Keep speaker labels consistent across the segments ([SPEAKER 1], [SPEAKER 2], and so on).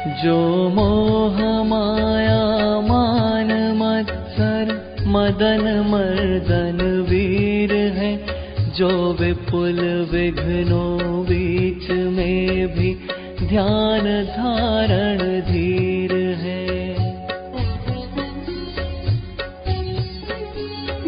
[SPEAKER 1] जो मोह माया मान मत्सर मदन मर्दन वीर है, जो विपुल विघ्नों बीच में भी ध्यान धारण धीर है।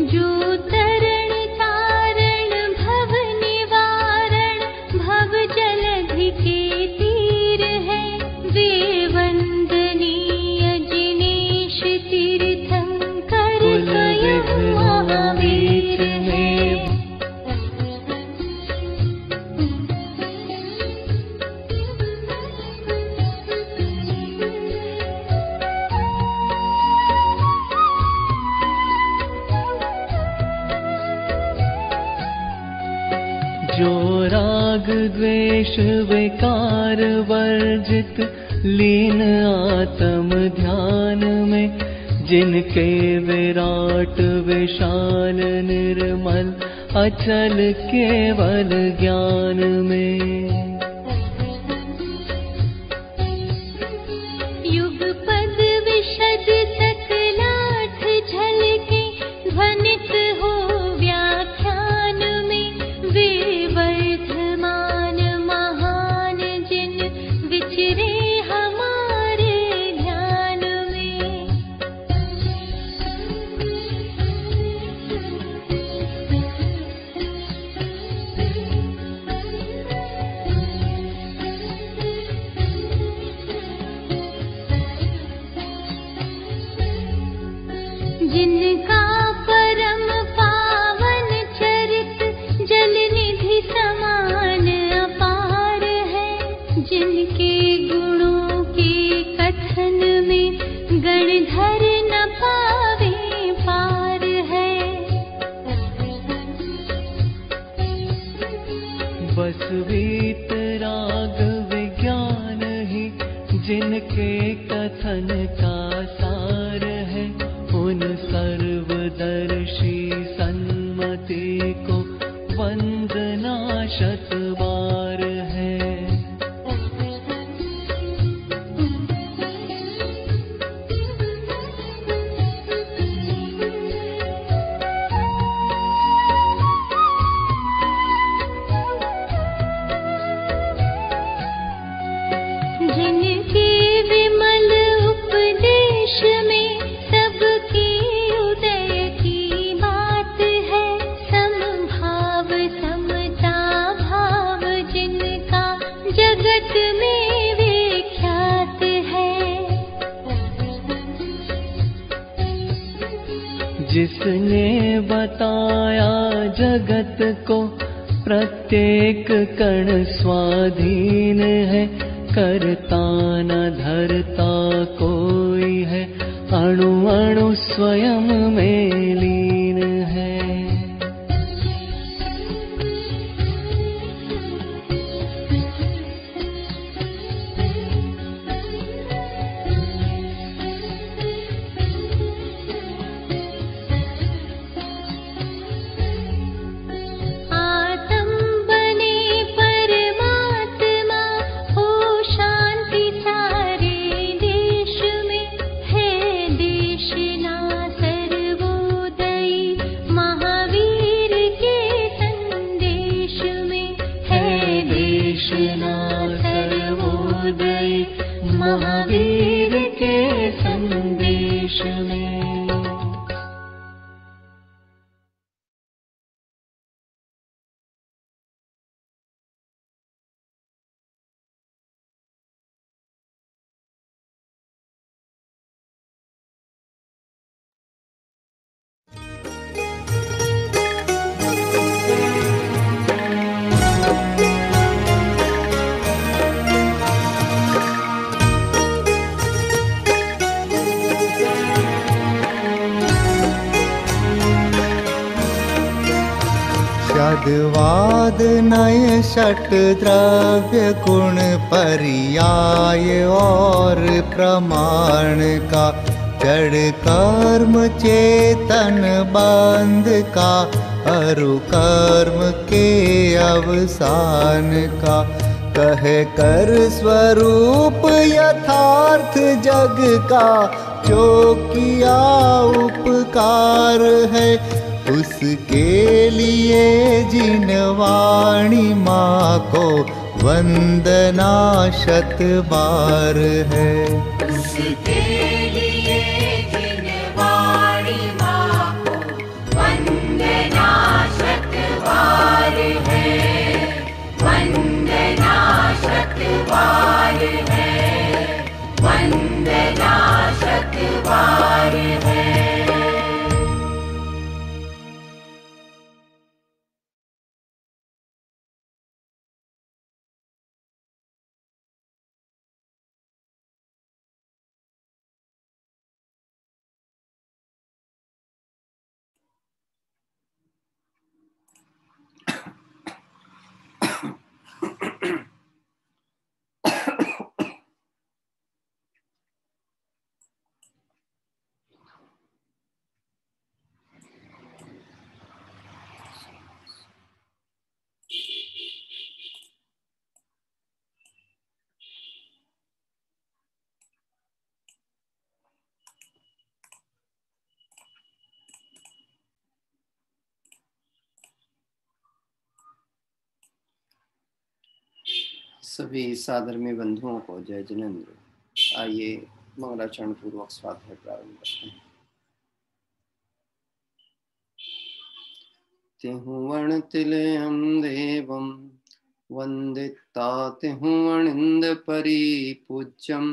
[SPEAKER 2] जो तरण तारण भव निवारण भव जलधि के तीर है, वे वंदनीय जिनेश तीर्थंकर स्वयं महावीर है।
[SPEAKER 1] जो राग द्वेष विकार वर्जित लीन आत्म ध्यान में, जिनके विराट विशाल निर्मल अचल केवल ज्ञान में।
[SPEAKER 2] युगपद विशद सकलाठ झलके ध्वनित हो व्याख्यान में, वे वर्धमान महान जिन विचरे हमारे ध्यान में। जिनका परम पावन चरित जल निधि समान अपार है, जिनके गुणों के कथन में गणधर न पावे पार है।
[SPEAKER 1] बस वीतराग विज्ञान ही जिनके कथन का सार है, उन सर्वदर्शी सन्मति को वंदना शत बार है।
[SPEAKER 2] जिनके विमल उपदेश में सबकी उदय की बात है, समभाव समता भाव जिनका जगत में विख्यात है।
[SPEAKER 1] जिसने बताया जगत को प्रत्येक कण स्वाधीन है, करता न धरता कोई है, अणु अणु स्वयं में लीन है।
[SPEAKER 2] आत्म बने परमात्मा हो शांति सारे देश में, है देश ना सर्वोदयी महावीर के संदेश में, है देश ना सर्वोदयी महावीर के संदेश में।
[SPEAKER 3] शब्दवाद नय षट द्रव्य गुण पर्याय और प्रमाण का, जड़ कर्म चेतन बंध का, अरु कर्म के अवसान का, कह कर स्वरूप यथार्थ जग का जो किया उपकार है, उसके लिए जिन वाणी माँ को वंदना शत बार है।
[SPEAKER 2] उसके लिए जिन वाणी माँ को वंदना शत बार है, वंदना शत बार है, वंदना शत बार है।
[SPEAKER 4] सभी साधर्मी बंधुओं को जय जिनेन्द्र। आइए मंगलाचरण पूर्वक स्वाध्याय प्रारंभ करते हैं। तिहुवण तिलयम देवम वंदिता तिहुवणिंद परिपूज्यम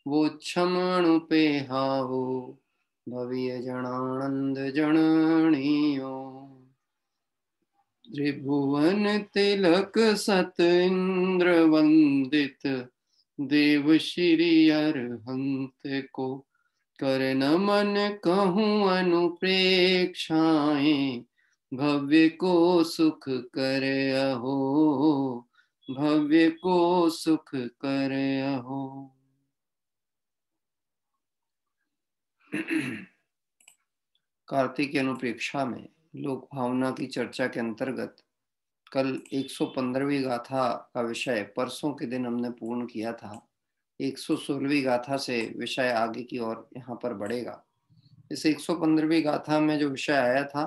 [SPEAKER 4] वोच्छमणुपेहावो भव्य जनानंद जननीयो। त्रिभुवन तिलक सत इंद्र वंदित देव श्री अरहंत को कर नमन कहूँ अनुप्रेक्षाएं भव्य को सुख कर अहो, भव्य को सुख कर अहो। कार्तिक की अनुप्रेक्षा में लोक भावना की चर्चा के अंतर्गत कल 115वीं गाथा का विषय परसों के दिन हमने पूर्ण किया था। 116वीं गाथा से विषय आगे की ओर यहाँ पर बढ़ेगा। इस 115वीं गाथा में जो विषय आया था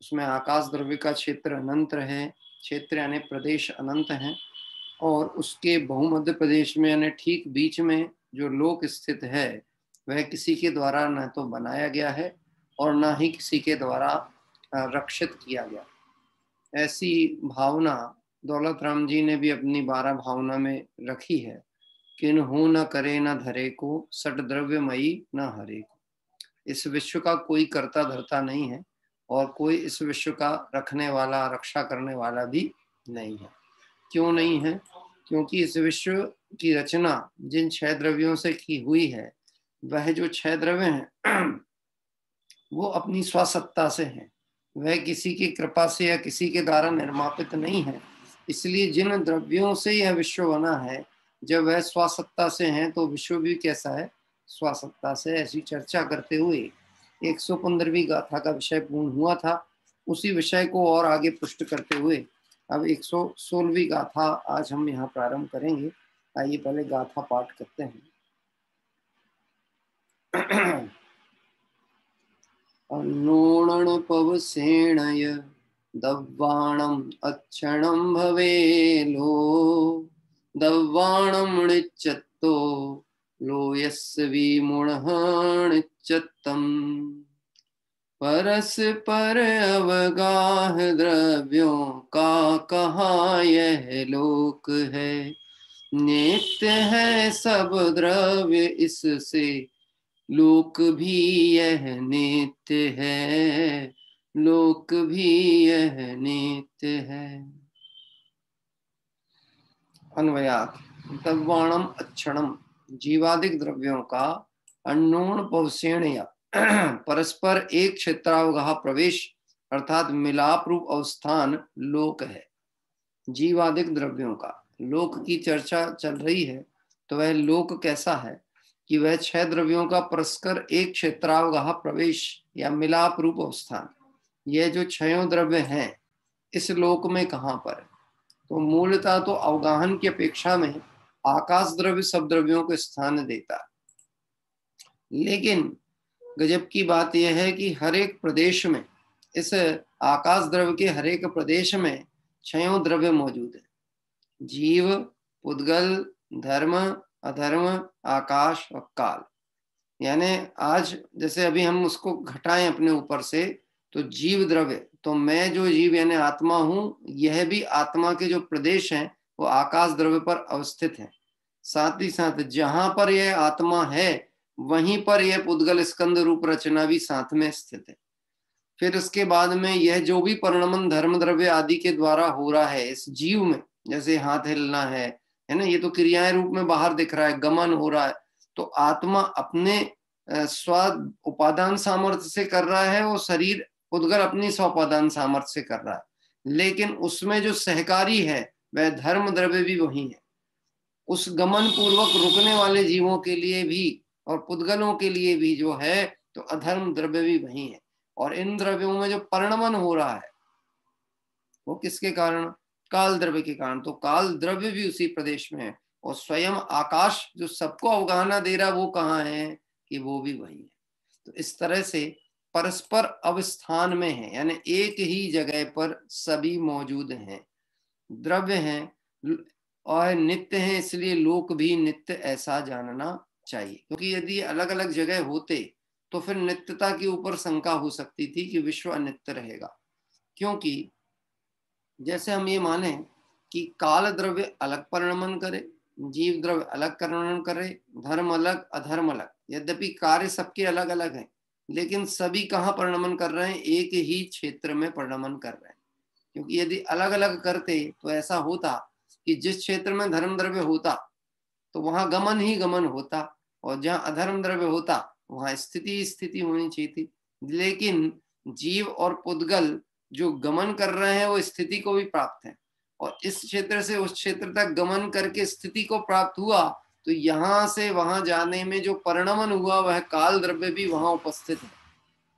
[SPEAKER 4] उसमें आकाश द्रव्य का क्षेत्र अनंत है, क्षेत्र यानी प्रदेश अनंत है, और उसके बहुमध्य प्रदेश में यानी ठीक बीच में जो लोक स्थित है वह किसी के द्वारा न तो बनाया गया है और न ही किसी के द्वारा रक्षित किया गया। ऐसी भावना दौलत राम जी ने भी अपनी 12 भावना में रखी है। किन्हु न करे न धरे को, सट द्रव्यमयी न हरे को। इस विश्व का कोई कर्ता धर्ता नहीं है और कोई इस विश्व का रखने वाला रक्षा करने वाला भी नहीं है। क्यों नहीं है? क्योंकि इस विश्व की रचना जिन 6 द्रव्यों से की हुई है वह जो 6 द्रव्य हैं वो अपनी स्वसत्ता से हैं, वह किसी की कृपा से या किसी के द्वारा निर्मापित नहीं है। इसलिए जिन द्रव्यों से यह विश्व बना है जब वह स्वसत्ता से हैं तो विश्व भी कैसा है? स्वसत्ता से। ऐसी चर्चा करते हुए 115वीं गाथा का विषय पूर्ण हुआ था। उसी विषय को और आगे पुष्ट करते हुए अब 116वीं गाथा आज हम यहाँ प्रारंभ करेंगे। आइए पहले गाथा पाठ करते हैं। अन्नोणन पवसेणय दव्वाणम अच्छणम भवेलो दव्वाणम णिच्चत्तो लोयस्य विमुणहणिच्चत्तम। परस्पर अवगाह द्रव्यों का कहा यह लोक है, नित्य है सब द्रव्य इससे लोक भी यह नित्य है, लोक भी यह नित्य है। अन्वयात दव्वाणम अच्छणम जीवादिक द्रव्यों का अन्नोण पवसेण्य परस्पर एक क्षेत्रावगाह प्रवेश अर्थात मिलाप रूप अवस्थान लोक है। जीवादिक द्रव्यों का लोक की चर्चा चल रही है तो वह लोक कैसा है कि वह 6 द्रव्यों का परस्पर एक क्षेत्रावगाह प्रवेश या मिलाप रूप अवस्थान। यह जो 6 द्रव्य हैं इस लोक में कहाँ पर? तो मूलतः तो अवगाहन की अपेक्षा में आकाश द्रव्य सब द्रव्यों को स्थान देता है। लेकिन गजब की बात यह है कि हर एक प्रदेश में, इस आकाश द्रव्य के हर एक प्रदेश में छयों द्रव्य मौजूद है। जीव, पुद्गल, धर्म, अधर्म, आकाश और काल। यानी आज जैसे अभी हम उसको घटाएं अपने ऊपर से, तो जीव द्रव्य, तो मैं जो जीव यानी आत्मा हूं, यह भी आत्मा के जो प्रदेश हैं वो आकाश द्रव्य पर अवस्थित है। साथ ही साथ जहां पर यह आत्मा है वहीं पर यह पुद्गल स्कंद रूप रचना भी साथ में स्थित है। फिर उसके बाद में यह जो भी परिणमन धर्म द्रव्य आदि के द्वारा हो रहा है इस जीव में, जैसे हाथ हिलना है ना, ये तो क्रियाएं रूप में बाहर दिख रहा है, गमन हो रहा है, तो आत्मा अपने स्व उपादान सामर्थ्य से कर रहा है और शरीर पुद्गल अपनी स्वपादान सामर्थ्य से कर रहा है। लेकिन उसमें जो सहकारी है वह धर्म द्रव्य भी वही है। उस गमन पूर्वक रुकने वाले जीवों के लिए भी और पुद्गलों के लिए भी जो है तो अधर्म द्रव्य भी वही है। और इन द्रव्यों में जो परिणमन हो रहा है वो किसके कारण? काल द्रव्य के कारण। तो काल द्रव्य भी उसी प्रदेश में है और स्वयं आकाश जो सबको अवगाहना दे रहा है वो कहाँ है कि वो भी वही है। तो इस तरह से परस्पर अवस्थान में है, यानी एक ही जगह पर सभी मौजूद हैं, द्रव्य हैं और नित्य हैं, इसलिए लोक भी नित्य ऐसा जानना चाहिए। क्योंकि यदि अलग अलग जगह होते तो फिर नित्यता के ऊपर शंका हो सकती थी कि विश्व अनित्य रहेगा। क्योंकि जैसे हम ये माने कि काल द्रव्य अलग परिणमन करे, जीव द्रव्य अलग परिणमन करे, धर्म अलग अधर्म अलग, यद्यपि कार्य सबके अलग अलग हैं, लेकिन सभी कहाँ परिणमन कर रहे हैं? एक ही क्षेत्र में परिणमन कर रहे हैं। क्योंकि यदि अलग अलग करते तो ऐसा होता कि जिस क्षेत्र में धर्म द्रव्य होता तो वहां गमन ही गमन होता, और जहां अधर्म द्रव्य होता वहां स्थिति स्थिति होनी चाहिए थी। लेकिन जीव और पुद्गल जो गमन कर रहे हैं वो स्थिति को भी प्राप्त है, और इस क्षेत्र से उस क्षेत्र तक गमन करके स्थिति को प्राप्त हुआ, तो यहां से वहां जाने में जो परिणमन हुआ वह काल द्रव्य भी वहां उपस्थित है।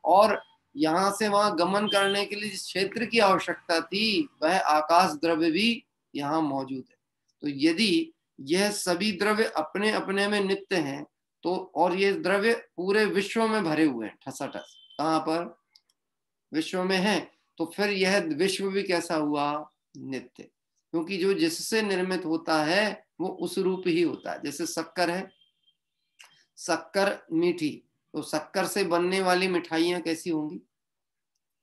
[SPEAKER 4] और यहां से वहां गमन करने के लिए जिस क्षेत्र की आवश्यकता थी वह आकाश द्रव्य भी यहाँ मौजूद है। तो यदि यह सभी द्रव्य अपने अपने में नित्य हैं तो, और ये द्रव्य पूरे विश्व में भरे हुए हैं ठसाठस, कहाँ पर? विश्व में है, तो फिर यह विश्व भी कैसा हुआ? नित्य। क्योंकि जो जिससे निर्मित होता है वो उस रूप ही होता है। जैसे शक्कर है, शक्कर मीठी, तो शक्कर से बनने वाली मिठाइयां कैसी होंगी?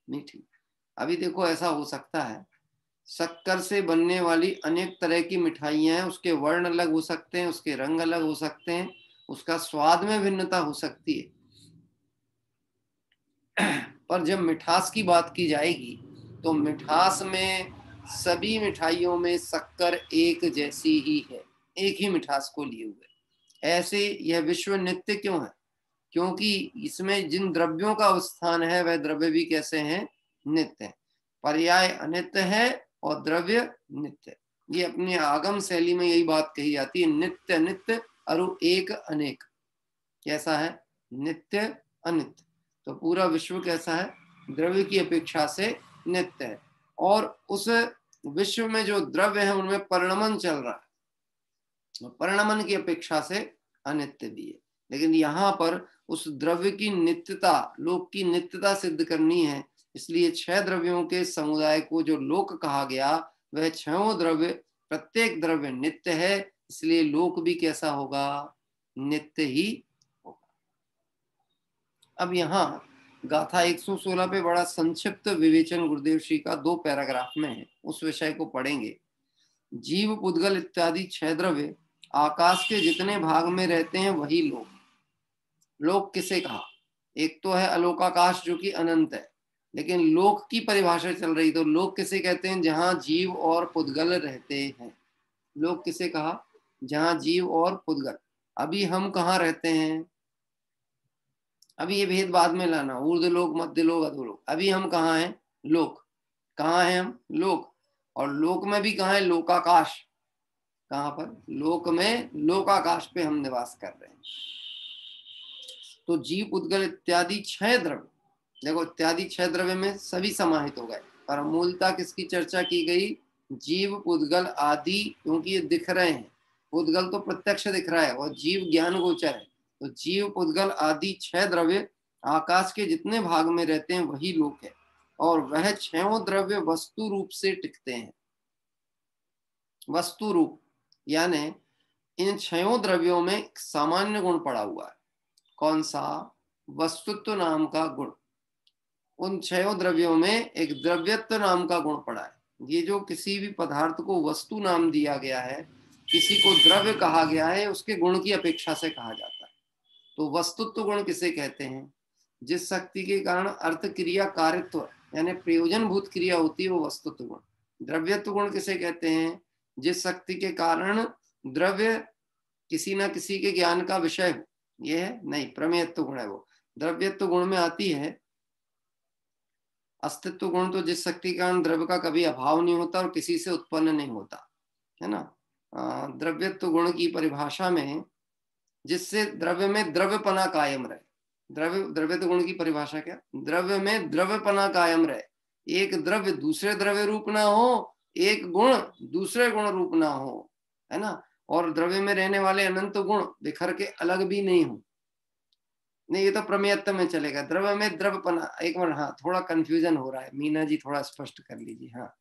[SPEAKER 4] मीठी। अभी देखो ऐसा हो सकता है शक्कर से बनने वाली अनेक तरह की मिठाइयां हैं, उसके वर्ण अलग हो सकते हैं, उसके रंग अलग हो सकते हैं, उसका स्वाद में भिन्नता हो सकती है, पर जब मिठास की बात की जाएगी तो मिठास में सभी मिठाइयों में शक्कर एक जैसी ही है, एक ही मिठास को लिए हुए। ऐसे यह विश्व नित्य क्यों है? क्योंकि इसमें जिन द्रव्यों का स्थान है वह द्रव्य भी कैसे हैं? नित्य है। पर्याय अनित्य है और द्रव्य नित्य। ये अपनी आगम शैली में यही बात कही जाती है, नित्य नित्य अरु एक अनेक। कैसा है? नित्य अनित्य। तो पूरा विश्व कैसा है? द्रव्य की अपेक्षा से नित्य है, और उस विश्व में जो द्रव्य है उनमें परिणमन चल रहा है, परिणमन की अपेक्षा से अनित्य भी है। लेकिन यहाँ पर उस द्रव्य की नित्यता, लोक की नित्यता सिद्ध करनी है, इसलिए 6 द्रव्यों के समुदाय को जो लोक कहा गया वह 6 द्रव्य, प्रत्येक द्रव्य नित्य है, इसलिए लोक भी कैसा होगा? नित्य ही होगा। अब यहाँ गाथा 116 पे बड़ा संक्षिप्त विवेचन गुरुदेव श्री का 2 पैराग्राफ में है, उस विषय को पढ़ेंगे। जीव पुद्गल इत्यादि 6 द्रव्य आकाश के जितने भाग में रहते हैं वही लोक। लोक किसे कहा? एक तो है अलोकाकाश जो कि अनंत है, लेकिन लोक की परिभाषा चल रही, तो लोक किसे कहते हैं? जहां जीव और पुद्गल रहते हैं। लोक किसे कहा? जहां जीव और पुद्गल। अभी हम कहाँ रहते हैं? अभी ये भेद बाद में लाना, ऊर्ध्व लोक, मध्य लोक, अधोलोक। अभी हम कहाँ हैं? लोक। कहाँ हैं हम? लोक। और लोक में भी कहाँ है? लोकाकाश। कहाँ पर? लोक में लोकाकाश पे हम निवास कर रहे हैं। तो जीव पुद्गल इत्यादि 6 द्रव्य, देखो इत्यादि 6 द्रव्य में सभी समाहित हो गए, पर मूलतः किसकी चर्चा की गई? जीव पुद्गल आदि, क्योंकि ये दिख रहे हैं, पुद्गल तो प्रत्यक्ष दिख रहा है और जीव ज्ञान गोचर है, तो जीव पुद्गल आदि 6 द्रव्य आकाश के जितने भाग में रहते हैं वही लोक है, और वह 6 द्रव्य वस्तु रूप से टिकते हैं। वस्तु रूप यानी इन 6 द्रव्यों में एक सामान्य गुण पड़ा हुआ है। कौन सा? वस्तुत्व नाम का गुण। उन 6 द्रव्यों में एक द्रव्यत्व नाम का गुण पड़ा है। ये जो किसी भी पदार्थ को वस्तु नाम दिया गया है, किसी को द्रव्य कहा गया है, उसके गुण की अपेक्षा से कहा जाता है। तो वस्तुत्व गुण किसे कहते हैं? जिस शक्ति के कारण अर्थ क्रिया कारित्व यानी प्रयोजन भूत क्रिया होती है, वो वस्तुत्व गुण। द्रव्यत्व गुण किसे कहते हैं? जिस शक्ति के कारण द्रव्य किसी ना किसी के ज्ञान का विषय हो, ये है नहीं, प्रमेयत्व गुण है वो। द्रव्यत्व गुण में आती है अस्तित्व गुण, तो जिस शक्ति के कारण द्रव्य का कभी अभाव नहीं होता और किसी से उत्पन्न नहीं होता, है ना। द्रव्यत्व गुण की परिभाषा में जिससे द्रव्य में द्रव्यपना कायम रहे। द्रव्यत्व गुण की परिभाषा क्या? द्रव्य में द्रव्यपना कायम रहे, एक द्रव्य दूसरे द्रव्य रूप ना हो, एक गुण दूसरे गुण रूप ना हो, है ना। और द्रव्य में रहने वाले अनंत गुण बिखर के अलग भी नहीं हो। नहीं, ये तो प्रमेयत्व में चलेगा। द्रव्य में द्रव्यपना, एक बार, हाँ थोड़ा कंफ्यूजन हो रहा है, मीना जी थोड़ा स्पष्ट कर लीजिए। हाँ,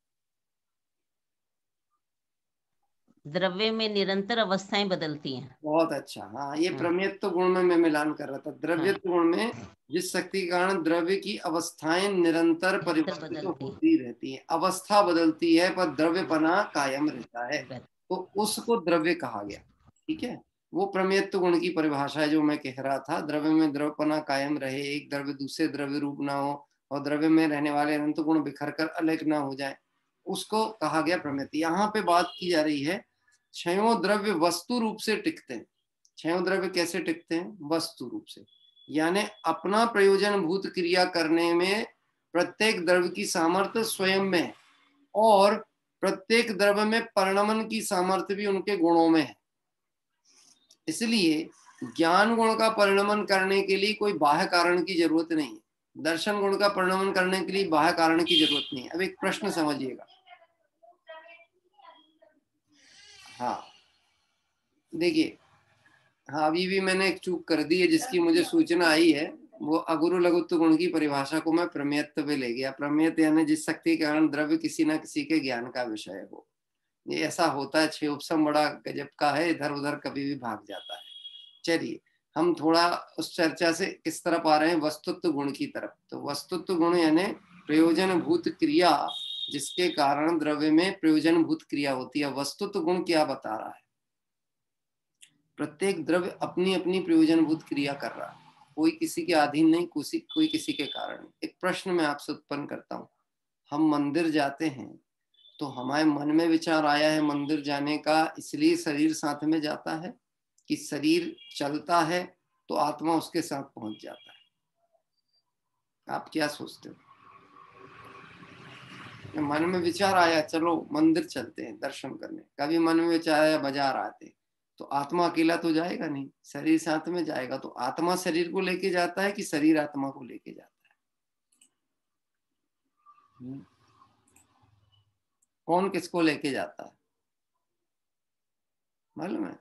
[SPEAKER 5] द्रव्य में निरंतर अवस्थाएं बदलती हैं।
[SPEAKER 4] बहुत अच्छा। हाँ, ये प्रमेयत्व गुण में मैं मिलान कर रहा था। द्रव्यत्व गुण में जिस शक्ति के कारण द्रव्य की अवस्थाएं निरंतर परिवर्तित होती रहती हैं, अवस्था बदलती है पर द्रव्यपना कायम रहता है, तो उसको द्रव्य कहा गया। ठीक है, वो प्रमेयत्व गुण की परिभाषा है जो मैं कह रहा था। द्रव्य में द्रव्यपना कायम रहे, एक द्रव्य दूसरे द्रव्य रूप ना हो, और द्रव्य में रहने वाले अनंत गुण बिखर कर अलग ना हो जाए, उसको कहा गया प्रमेयत्व। यहाँ पे बात की जा रही है 6 द्रव्य वस्तु रूप से टिकते हैं। 6 द्रव्य कैसे टिकते हैं? वस्तु रूप से, यानी अपना प्रयोजन भूत क्रिया करने में प्रत्येक द्रव्य की सामर्थ्य स्वयं में है, और प्रत्येक द्रव्य में परिणमन की सामर्थ्य भी उनके गुणों में है। इसलिए ज्ञान गुण का परिणमन करने के लिए कोई बाह्य कारण की जरूरत नहीं है, दर्शन गुण का परिणमन करने के लिए बाह्य कारण की जरूरत नहीं है। अब एक प्रश्न समझिएगा। हाँ देखिए, हाँ अभी भी मैंने एक चूक कर दी है जिसकी मुझे सूचना आई है। वो अगुरु लघुत्व गुण की परिभाषा को मैं प्रमेयत्व पे ले गया। प्रमेयत्व यानी जिस शक्ति के कारण द्रव्य किसी ना किसी के ज्ञान का विषय हो। ये ऐसा होता है, 6 उपसम बड़ा गजब का है, इधर उधर कभी भी भाग जाता है। चलिए हम थोड़ा उस चर्चा से किस तरफ आ रहे हैं? वस्तुत्व गुण की तरफ। तो वस्तुत्व गुण यानी प्रयोजन भूत क्रिया, जिसके कारण द्रव्य में प्रयोजन भूत क्रिया होती है। वस्तुत्व गुण क्या बता रहा है? प्रत्येक द्रव्य अपनी अपनी प्रयोजन भूत क्रिया कर रहा है, कोई किसी के अधीन नहीं, कोई किसी के कारण। एक प्रश्न मैं आपसे उत्पन्न करता हूँ, हम मंदिर जाते हैं तो हमारे मन में विचार आया है मंदिर जाने का, इसलिए शरीर साथ में जाता है, कि शरीर चलता है तो आत्मा उसके साथ पहुंच जाता है? आप क्या सोचते हो? मन में विचार आया चलो मंदिर चलते हैं दर्शन करने, कभी मन में विचार आया बाजार आते, तो आत्मा अकेला तो जाएगा नहीं, शरीर साथ में जाएगा। तो आत्मा शरीर को लेके जाता है कि शरीर आत्मा को लेके जाता है? कौन किसको लेके जाता है मालूम है?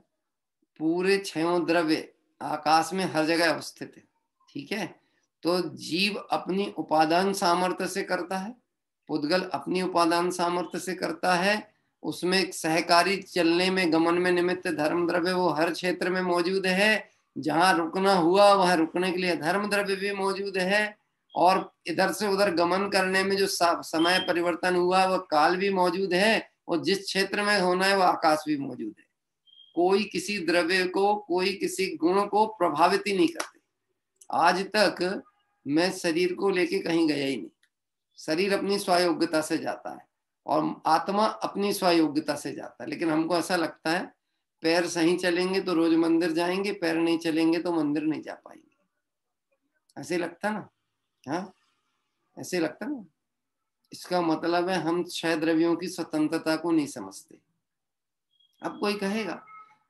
[SPEAKER 4] पूरे 6 द्रव्य आकाश में हर जगह अवस्थित है। ठीक है, तो जीव अपनी उपादान सामर्थ्य से करता है, पुद्गल अपनी उपादान सामर्थ्य से करता है, उसमें एक सहकारी चलने में गमन में निमित्त धर्म द्रव्य वो हर क्षेत्र में मौजूद है। जहां रुकना हुआ वहां रुकने के लिए धर्म द्रव्य भी मौजूद है, और इधर से उधर गमन करने में जो समय परिवर्तन हुआ वह काल भी मौजूद है, और जिस क्षेत्र में होना है वह आकाश भी मौजूद है। कोई किसी द्रव्य को, कोई किसी गुण को प्रभावित ही नहीं करते। आज तक मैं शरीर को लेके कहीं गया ही नहीं, शरीर अपनी स्वयोग्यता से जाता है और आत्मा अपनी स्वयोग्यता से जाता है। लेकिन हमको ऐसा लगता है पैर सही चलेंगे तो रोज मंदिर जाएंगे, पैर नहीं चलेंगे तो मंदिर नहीं जा पाएंगे। ऐसे लगता ना? हाँ ऐसे लगता ना? इसका मतलब है हम 6 द्रव्यों की स्वतंत्रता को नहीं समझते। अब कोई कहेगा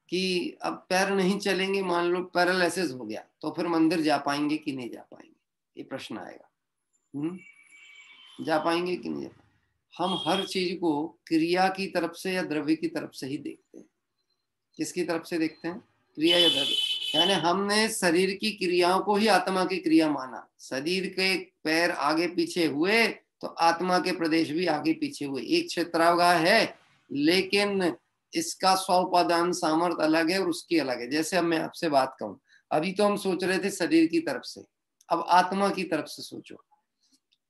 [SPEAKER 4] कि अब पैर नहीं चलेंगे, मान लो पैरालिसिस हो गया, तो फिर मंदिर जा पाएंगे कि नहीं जा पाएंगे? ये प्रश्न आएगा। जा पाएंगे कि नहीं जा पाएंगे? हम हर चीज को क्रिया की तरफ से या द्रव्य की तरफ से ही देखते हैं। किसकी तरफ से देखते हैं? क्रिया या द्रव्य। यानी हमने शरीर की क्रियाओं को ही आत्मा की क्रिया माना। शरीर के पैर आगे पीछे हुए तो आत्मा के प्रदेश भी आगे पीछे हुए। एक क्षेत्रावगाह है, लेकिन इसका स्वउपादान सामर्थ्य अलग है और उसकी अलग है। जैसे अब मैं आपसे बात कहूं, अभी तो हम सोच रहे थे शरीर की तरफ से, अब आत्मा की तरफ से सोचो।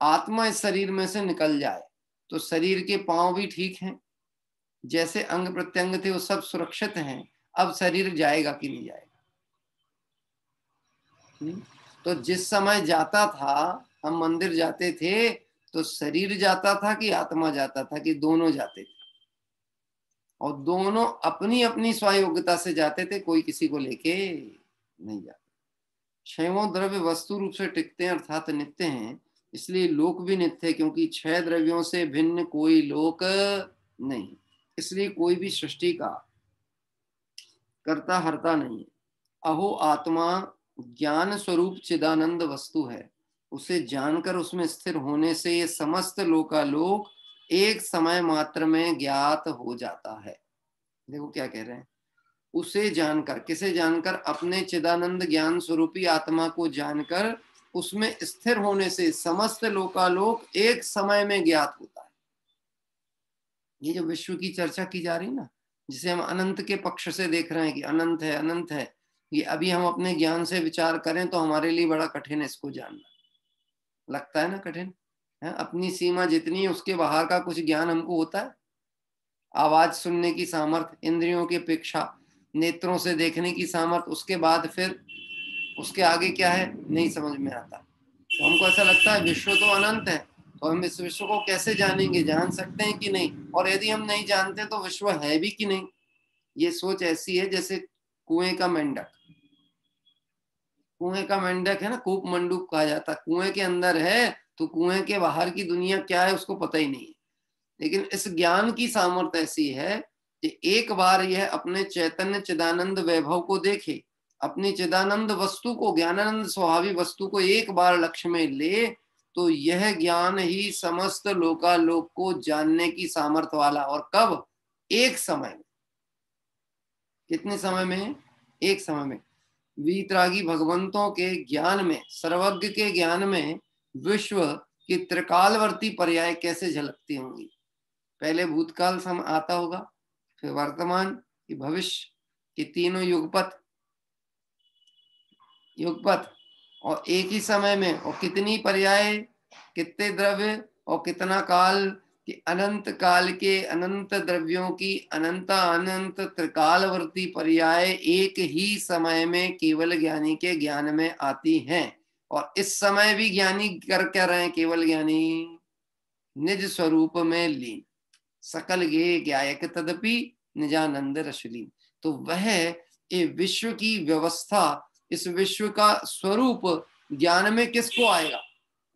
[SPEAKER 4] आत्मा इस शरीर में से निकल जाए तो शरीर के पांव भी ठीक हैं, जैसे अंग प्रत्यंग थे वो सब सुरक्षित हैं। अब शरीर जाएगा कि नहीं जाएगा? तो जिस समय जाता था, हम मंदिर जाते थे तो शरीर जाता था कि आत्मा जाता था, कि दोनों जाते थे? और दोनों अपनी अपनी स्वयोग्यता से जाते थे, कोई किसी को लेके नहीं जाते। क्षयों द्रव्य वस्तु रूप से टिकते हैं अर्थात नित्य हैं, इसलिए लोक भी नित्य है, क्योंकि क्षय द्रव्यों से भिन्न कोई लोक नहीं। इसलिए कोई भी सृष्टि का कर्ता हरता नहीं है। अहो आत्मा ज्ञान स्वरूप चिदानंद वस्तु है, उसे जानकर उसमें स्थिर होने से ये समस्त लोकालोक एक समय मात्र में ज्ञात हो जाता है। देखो क्या कह रहे हैं, उसे जानकर, किसे जानकर? अपने चिदानंद ज्ञान स्वरूपी आत्मा को जानकर उसमें स्थिर होने से समस्त लोकालोक एक समय में ज्ञात होता है। ये जो विश्व की चर्चा की जा रही है ना, जिसे हम अनंत के पक्ष से देख रहे हैं कि अनंत है अनंत है, ये अभी हम अपने ज्ञान से विचार करें तो हमारे लिए बड़ा कठिन है इसको जानना। लगता है ना कठिन है? अपनी सीमा जितनी है उसके बाहर का कुछ ज्ञान हमको होता है। आवाज सुनने की सामर्थ्य, इंद्रियों की अपेक्षा, नेत्रों से देखने की सामर्थ्य, उसके बाद फिर उसके आगे क्या है नहीं समझ में आता। तो हमको ऐसा लगता है विश्व तो अनंत है, तो हम इस विश्व को कैसे जानेंगे? जान सकते हैं कि नहीं? और यदि हम नहीं जानते तो विश्व है भी कि नहीं? ये सोच ऐसी है जैसे कुएं का मेंढक। कुएं का मेंढक है ना, कूप मंडूक कहा जाता है। कुएं के अंदर है तो कुएं के बाहर की दुनिया क्या है उसको पता ही नहीं है। लेकिन इस ज्ञान की सामर्थ्य ऐसी है कि एक बार यह अपने चैतन्य चिदानंद वैभव को देखे, अपनी चिदानंद वस्तु को, ज्ञानानंद स्वभावी वस्तु को एक बार लक्ष्य में ले, तो यह ज्ञान ही समस्त लोकालोक को जानने की सामर्थ्य वाला। और कब? एक समय में। कितने समय में? एक समय में। वीतरागी भगवंतों के ज्ञान में, सर्वज्ञ के ज्ञान में विश्व की त्रिकालवर्ती पर्याय कैसे झलकती होंगी। पहले भूतकाल समय आता होगा, फिर वर्तमान की, भविष्य की, तीनों युगपथ और एक ही समय में। और कितनी पर्याय, कितने द्रव्य और कितना काल, कि अनंत काल के अनंत द्रव्यों की अनंत अनंत त्रिकालवर्ती पर्याय एक ही समय में केवल ज्ञानी के ज्ञान में आती हैं। और इस समय भी ज्ञानी कर क्या रहे हैं? केवल ज्ञानी निज स्वरूप में लीन, सकल गे ज्ञायक तदपि निजानंद रसलीन। तो वह ये विश्व की व्यवस्था, इस विश्व का स्वरूप ज्ञान में किसको आएगा?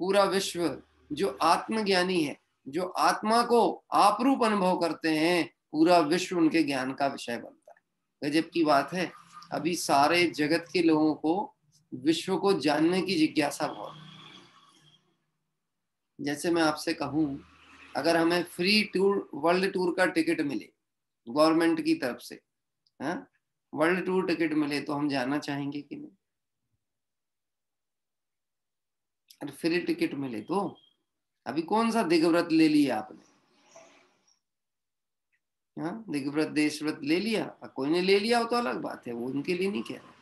[SPEAKER 4] पूरा विश्व जो आत्मज्ञानी है, जो आत्मा को आपरूप अनुभव करते हैं, पूरा विश्व उनके ज्ञान का विषय बनता है। गजब की बात है। अभी सारे जगत के लोगों को विश्व को जानने की जिज्ञासा बहुत है। जैसे मैं आपसे कहूं, अगर हमें फ्री टूर, वर्ल्ड टूर का टिकट मिले गवर्नमेंट की तरफ से, वर्ल्ड टूर टिकट मिले, तो हम जाना चाहेंगे कि नहीं? अरे फ्री टिकट मिले तो अभी कौन सा दिग्व्रत ले लिया आपने? दिग्व्रत देश व्रत ले लिया, कोई ने ले लिया हो तो अलग बात है, वो उनके लिए नहीं कह रहा।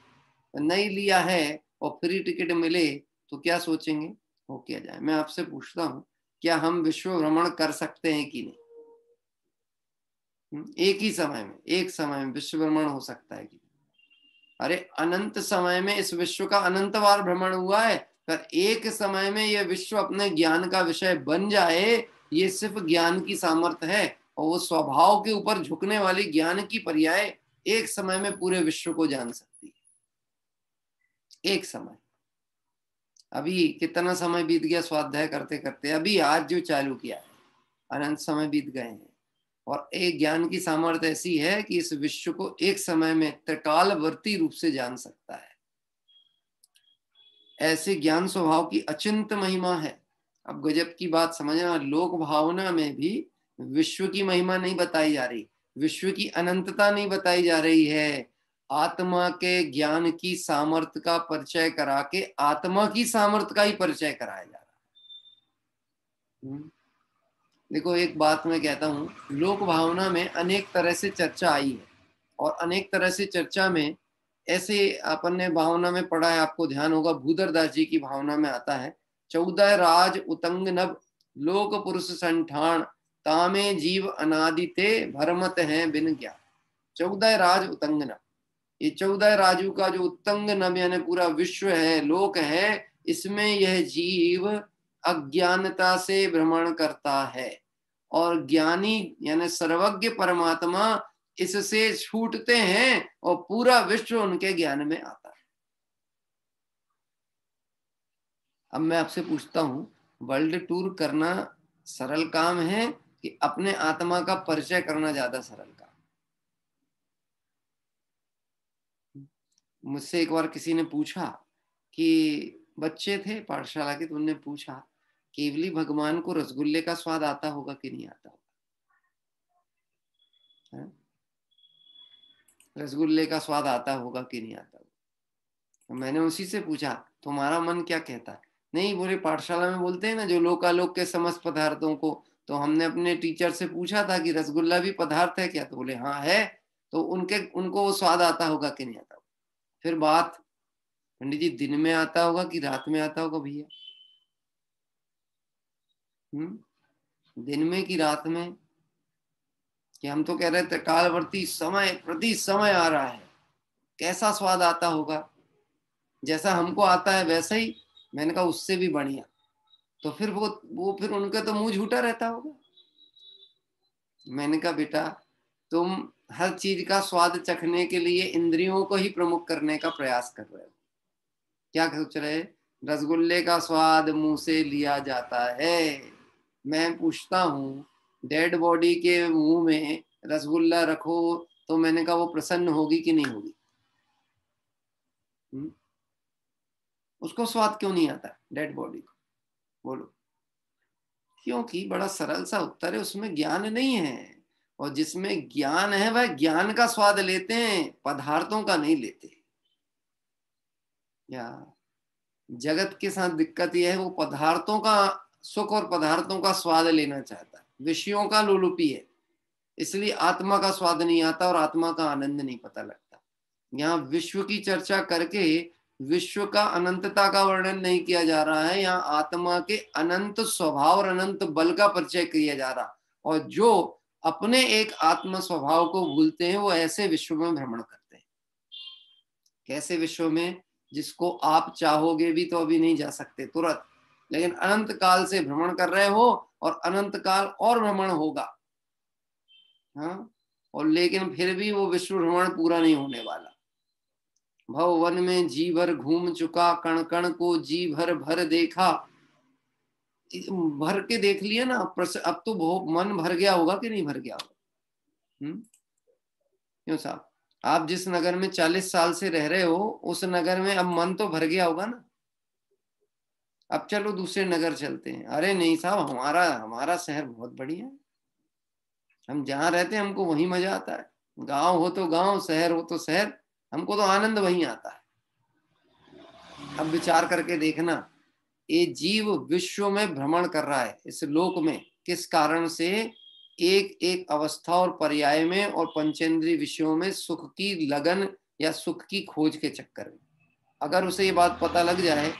[SPEAKER 4] नहीं लिया है और फ्री टिकट मिले तो क्या सोचेंगे? हो क्या जाए। मैं आपसे पूछता हूँ, क्या हम विश्व भ्रमण कर सकते हैं कि नहीं? एक ही समय में, एक समय में विश्व भ्रमण हो सकता है कि? अरे अनंत समय में इस विश्व का अनंत बार भ्रमण हुआ है, पर एक समय में यह विश्व अपने ज्ञान का विषय बन जाए, ये सिर्फ ज्ञान की सामर्थ्य है। और वो स्वभाव के ऊपर झुकने वाली ज्ञान की पर्याय एक समय में पूरे विश्व को जान सकती है। एक समय। अभी कितना समय बीत गया स्वाध्याय करते करते, अभी आज जो चालू किया है, अनंत समय बीत गए हैं। और एक ज्ञान की सामर्थ्य ऐसी है कि इस विश्व को एक समय में त्रिकालवर्ती रूप से जान सकता है। ऐसे ज्ञान स्वभाव की अचिंत महिमा है। अब गजब की बात समझना, लोक भावना में भी विश्व की महिमा नहीं बताई जा रही, विश्व की अनंतता नहीं बताई जा रही है, आत्मा के ज्ञान की सामर्थ्य का परिचय करा के आत्मा की सामर्थ्य का ही परिचय कराया जा रहा है। देखो एक बात मैं कहता हूँ, लोक भावना में अनेक तरह से चर्चा आई है और अनेक तरह से चर्चा में ऐसे अपन ने भावना में पढ़ा है, आपको ध्यान होगा भूधर दास जी की भावना में आता है, 14 राज उतंग नभ लोक पुरुष संठान तामे जीव अनादिते भरमत हैं बिन ज्ञान। 14 राज उतंग नभ, ये 14 राजू का जो उत्तंग नभ यानी पूरा विश्व है, लोक है, इसमें यह जीव अज्ञानता से भ्रमण करता है और ज्ञानी यानी सर्वज्ञ परमात्मा इससे छूटते हैं और पूरा विश्व उनके ज्ञान में आता है। अब मैं आपसे पूछता हूं, वर्ल्ड टूर करना सरल काम है कि अपने आत्मा का परिचय करना ज्यादा सरल काम? मुझसे एक बार किसी ने पूछा कि बच्चे थे पाठशाला के, तो उन्होंने पूछा केवली भगवान को रसगुल्ले का स्वाद आता होगा कि नहीं आता होगा? रसगुल्ले का स्वाद आता होगा कि नहीं आता होगा? तो मैंने उसी से पूछा तुम्हारा मन क्या कहता है? नहीं, बोले पाठशाला में बोलते हैं ना जो लोकालोक के समस्त पदार्थों को, तो हमने अपने टीचर से पूछा था कि रसगुल्ला भी पदार्थ है क्या? तो बोले हाँ है। तो उनको वो स्वाद आता होगा कि नहीं आता होगा? फिर बात पंडित जी दिन में आता होगा कि रात में आता होगा भैया? दिन में कि रात में? कि हम तो कह रहे थे कालवर्ती समय प्रति समय आ रहा है, कैसा स्वाद आता होगा? जैसा हमको आता है वैसा ही। मैंने कहा उससे भी बढ़िया। तो फिर वो फिर उनका तो मुंह झूठा रहता होगा। मैंने कहा बेटा तुम हर चीज का स्वाद चखने के लिए इंद्रियों को ही प्रमुख करने का प्रयास कर रहे हो। क्या सोच रहे? रसगुल्ले का स्वाद मुंह से लिया जाता है। मैं पूछता हूँ डेड बॉडी के मुंह में रसगुल्ला रखो तो मैंने कहा वो प्रसन्न होगी कि नहीं होगी? उसको स्वाद क्यों नहीं आता डेड बॉडी को? बोलो। क्योंकि बड़ा सरल सा उत्तर है, उसमें ज्ञान नहीं है, और जिसमें ज्ञान है वह ज्ञान का स्वाद लेते हैं, पदार्थों का नहीं लेते। या जगत के साथ दिक्कत यह है वो पदार्थों का सुख और पदार्थों का स्वाद लेना चाहता है, विषयों का लोलुपी है, इसलिए आत्मा का स्वाद नहीं आता और आत्मा का आनंद नहीं पता लगता। यहाँ विश्व की चर्चा करके विश्व का अनंतता का वर्णन नहीं किया जा रहा है, यहाँ आत्मा के अनंत स्वभाव और अनंत बल का परिचय किया जा रहा। और जो अपने एक आत्म स्वभाव को भूलते हैं वो ऐसे विश्व में भ्रमण करते हैं। कैसे विश्व में? जिसको आप चाहोगे भी तो अभी नहीं जा सकते तुरंत, लेकिन अनंत काल से भ्रमण कर रहे हो और अनंत काल और भ्रमण होगा। हाँ, और लेकिन फिर भी वो विश्व भ्रमण पूरा नहीं होने वाला। भव वन में जी भर घूम चुका, कण कण को जी भर भर देखा। भर के देख लिया ना, अब तो बहुत मन भर गया होगा कि नहीं भर गया होगा? क्यों साहब, आप जिस नगर में 40 साल से रह रहे हो उस नगर में अब मन तो भर गया होगा ना। अब चलो दूसरे नगर चलते हैं। अरे नहीं साहब, हमारा शहर बहुत बढ़िया है, हम जहाँ रहते हैं हमको वहीं मजा आता है। गांव हो तो गांव, शहर हो तो शहर, हमको तो आनंद वहीं आता है। अब विचार करके देखना, ये जीव विश्व में भ्रमण कर रहा है इस लोक में, किस कारण से? एक एक अवस्था और पर्याय में और पंचेंद्रीय विषयों में सुख की लगन या सुख की खोज के चक्कर में। अगर उसे ये बात पता लग जाए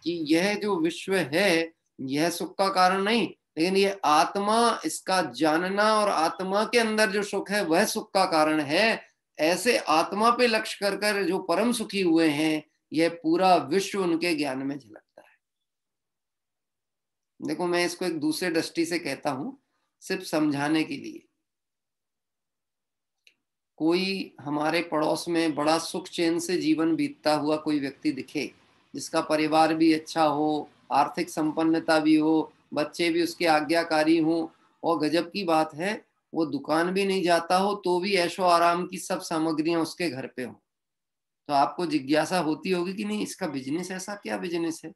[SPEAKER 4] कि यह जो विश्व है यह सुख का कारण नहीं, लेकिन ये आत्मा, इसका जानना और आत्मा के अंदर जो सुख है वह सुख का कारण है, ऐसे आत्मा पे लक्ष्य कर कर जो परम सुखी हुए हैं, यह पूरा विश्व उनके ज्ञान में झलकता है। देखो मैं इसको एक दूसरे दृष्टि से कहता हूं, सिर्फ समझाने के लिए। कोई हमारे पड़ोस में बड़ा सुख चैन से जीवन बीतता हुआ कोई व्यक्ति दिखे, जिसका परिवार भी अच्छा हो, आर्थिक संपन्नता भी हो, बच्चे भी उसके आज्ञाकारी हों, और गजब की बात है वो दुकान भी नहीं जाता हो तो भी ऐशो आराम की सब सामग्रियां उसके घर पे हो, तो आपको जिज्ञासा होती होगी कि नहीं इसका बिजनेस ऐसा क्या बिजनेस है?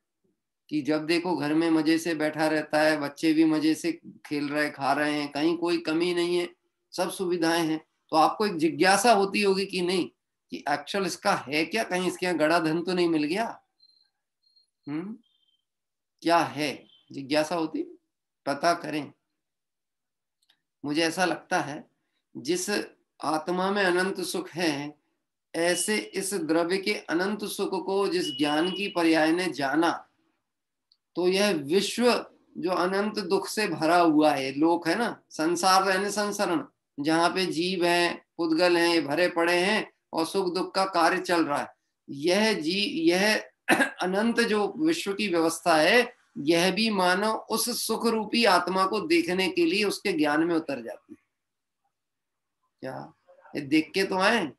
[SPEAKER 4] कि जब देखो घर में मजे से बैठा रहता है, बच्चे भी मजे से खेल रहे खा रहे हैं, कहीं कोई कमी नहीं है, सब सुविधाएं हैं, तो आपको एक जिज्ञासा होती होगी कि नहीं कि एक्चुअल इसका है क्या, कहीं इसके यहाँ गड़ा धन तो नहीं मिल गया। क्या है, जिज्ञासा होती, पता करें। मुझे ऐसा लगता है जिस आत्मा में अनंत सुख है, ऐसे इस द्रव्य के अनंत सुख को जिस ज्ञान की पर्याय ने जाना, तो यह विश्व जो अनंत दुख से भरा हुआ है, लोक है ना, संसार रहने संसरण, जहाँ पे जीव हैं, पुद्गल हैं, ये भरे पड़े हैं और सुख दुख का कार्य चल रहा है, यह अनंत जो विश्व की व्यवस्था है, यह भी मानो उस सुख रूपी आत्मा को देखने के लिए उसके ज्ञान में उतर जाती है। क्या ये देख के तो आए,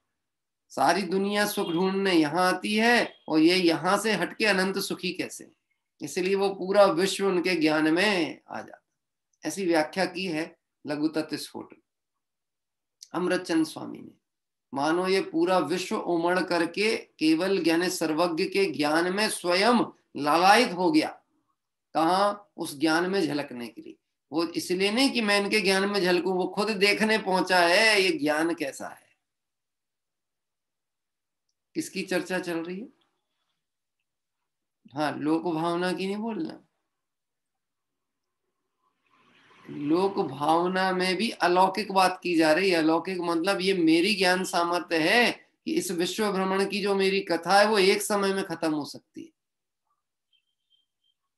[SPEAKER 4] सारी दुनिया सुख ढूंढने यहाँ आती है और ये यहाँ से हटके अनंत सुखी कैसे, इसलिए वो पूरा विश्व उनके ज्ञान में आ जाता। ऐसी व्याख्या की है लघु तत्व स्फोट अमृतचंद स्वामी ने। मानो ये पूरा विश्व उमड़ करके केवल ज्ञान सर्वज्ञ के ज्ञान में स्वयं लालायित हो गया। कहाँ, उस ज्ञान में झलकने के लिए। वो इसलिए नहीं कि मैं इनके ज्ञान में झलकूं, वो खुद देखने पहुंचा है ये ज्ञान कैसा है। किसकी चर्चा चल रही है? हाँ, लोक भावना की नहीं बोलना। लोक भावना में भी अलौकिक बात की जा रही है। अलौकिक मतलब ये मेरी ज्ञान सामर्थ्य है कि इस विश्व भ्रमण की जो मेरी कथा है वो एक समय में खत्म हो सकती है,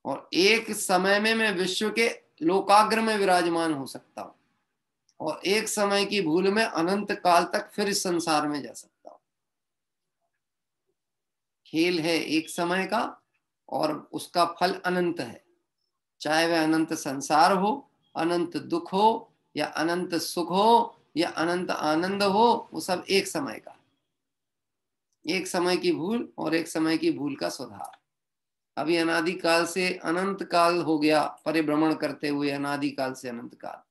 [SPEAKER 4] और एक समय में मैं विश्व के लोकाग्र में विराजमान हो सकता हूं, और एक समय की भूल में अनंत काल तक फिर इस संसार में जा सकता हूं। खेल है एक समय का और उसका फल अनंत है, चाहे वह अनंत संसार हो, अनंत दुख हो, या अनंत सुख हो, या अनंत आनंद हो, वो सब एक समय का, एक समय की भूल और एक समय की भूल का सुधार। अभी अनादि काल से अनंत काल हो गया परिभ्रमण करते हुए, अनादि काल से अनंत काल।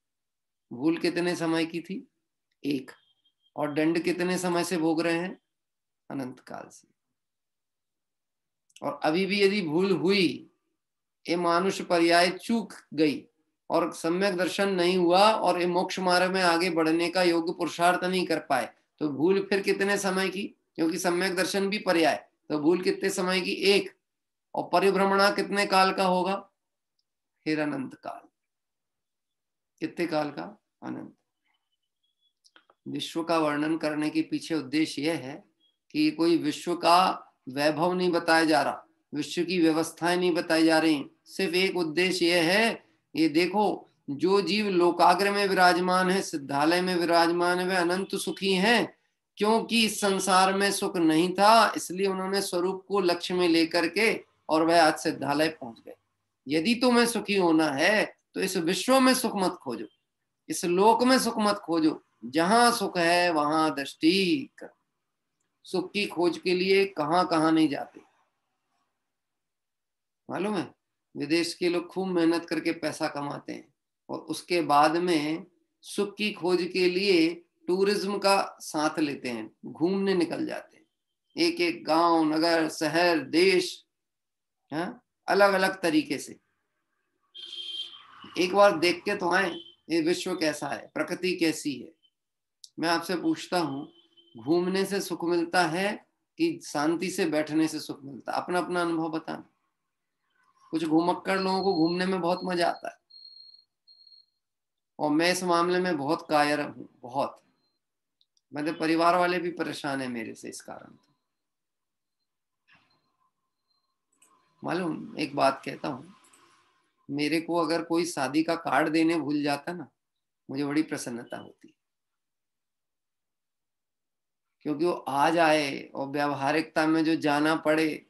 [SPEAKER 4] भूल कितने समय की थी? एक। और दंड कितने समय से भोग रहे हैं? अनंत काल से। और अभी भी यदि भूल हुई, ये मानुष पर्याय चूक गई और सम्यक दर्शन नहीं हुआ और ये मोक्ष मार्ग में आगे बढ़ने का योग्य पुरुषार्थ नहीं कर पाए, तो भूल फिर कितने समय की? क्योंकि सम्यक दर्शन भी पर्याय, तो भूल कितने समय की? एक। और परिभ्रमणा कितने काल का होगा? फिर अनंत काल। कितने काल का? अनंत। विश्व का वर्णन करने के पीछे उद्देश्य यह है कि कोई विश्व का वैभव नहीं बताया जा रहा, विश्व की व्यवस्थाएं नहीं बताई जा रही, सिर्फ एक उद्देश्य यह है, ये देखो जो जीव लोकाग्र में विराजमान है, सिद्धालय में विराजमान है, वे अनंत सुखी हैं, क्योंकि इस संसार में सुख नहीं था, इसलिए उन्होंने स्वरूप को लक्ष्य में लेकर के और वह आज सिद्धालय पहुंच गए। यदि तुम्हें सुखी होना है तो इस विश्व में सुख मत खोजो, इस लोक में सुख मत खोजो, जहां सुख है वहां दृष्टि कर। सुख की खोज के लिए कहां कहां नहीं जाते, मालूम है? विदेश के लोग खूब मेहनत करके पैसा कमाते हैं और उसके बाद में सुख की खोज के लिए टूरिज्म का साथ लेते हैं, घूमने निकल जाते हैं, एक एक गांव, नगर, शहर, देश, अलग अलग तरीके से। एक बार देख के तो आए ये विश्व कैसा है, प्रकृति कैसी है। मैं आपसे पूछता हूं, घूमने से सुख मिलता है कि शांति से बैठने से सुख मिलता है? अपना अपना अनुभव बताना। कुछ घुमक्कड़ लोगों को घूमने में बहुत मजा आता है, और मैं इस मामले में बहुत कायर हूँ, बहुत। मेरे परिवार वाले भी परेशान है मेरे से इस कारण। मालूम, एक बात कहता हूँ, मेरे को अगर कोई शादी का कार्ड देने भूल जाता ना, मुझे बड़ी प्रसन्नता होती, क्योंकि वो आ जाए और व्यावहारिकता में जो जाना पड़े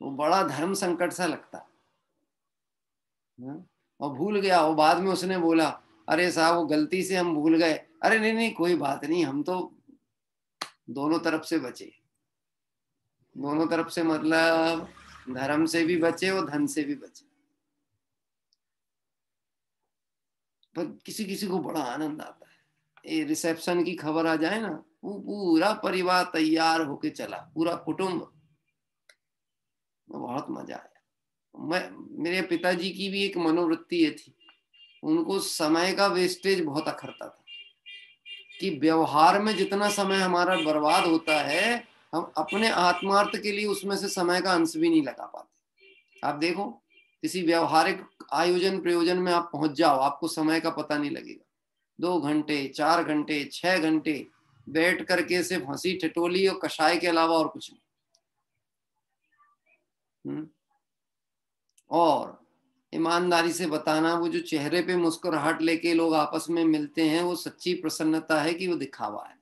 [SPEAKER 4] वो बड़ा धर्म संकट सा लगता है। और भूल गया, और बाद में उसने बोला, अरे साहब वो गलती से हम भूल गए। अरे नहीं नहीं, कोई बात नहीं, हम तो दोनों तरफ से बचे। दोनों तरफ से मतलब धर्म से भी बचे और धन से भी बचे। पर किसी किसी को बड़ा आनंद आता है, ये रिसेप्शन की खबर आ जाए ना, वो पूरा परिवार तैयार होके चला, पूरा कुटुंब, बहुत मजा आया। मेरे पिताजी की भी एक मनोवृत्ति ये थी, उनको समय का वेस्टेज बहुत अखरता था कि व्यवहार में जितना समय हमारा बर्बाद होता है, हम अपने आत्मार्थ के लिए उसमें से समय का अंश भी नहीं लगा पाते। आप देखो, किसी व्यवहारिक आयोजन प्रयोजन में आप पहुंच जाओ, आपको समय का पता नहीं लगेगा। 2 घंटे, 4 घंटे, 6 घंटे बैठ करके सिर्फ हंसी ठिठोली और कषाय के अलावा और कुछ नहीं। और ईमानदारी से बताना, वो जो चेहरे पे मुस्कुराहट लेके लोग आपस में मिलते हैं, वो सच्ची प्रसन्नता है कि वो दिखावा है?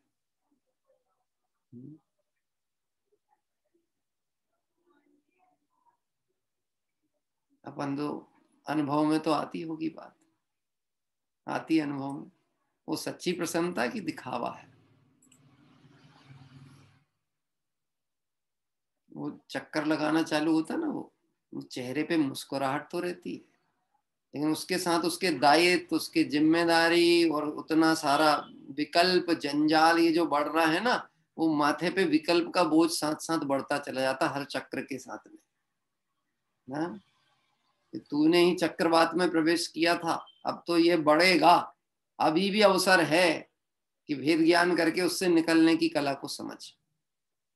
[SPEAKER 4] अपन तो अनुभव में तो आती होगी बात, आती है अनुभव में, वो सच्ची प्रसन्नता की दिखावा है? वो चक्कर लगाना चालू होता ना, वो चेहरे पे मुस्कुराहट तो रहती है, लेकिन उसके साथ उसके दायित्व, उसकी जिम्मेदारी और उतना सारा विकल्प जंजाल ये जो बढ़ रहा है ना, वो माथे पे विकल्प का बोझ साथ साथ बढ़ता चला जाता हर चक्र के साथ में ना। तूने ही चक्रवात में प्रवेश किया था, अब तो ये बढ़ेगा, अभी भी अवसर है कि भेद ज्ञान करके उससे निकलने की कला को समझ।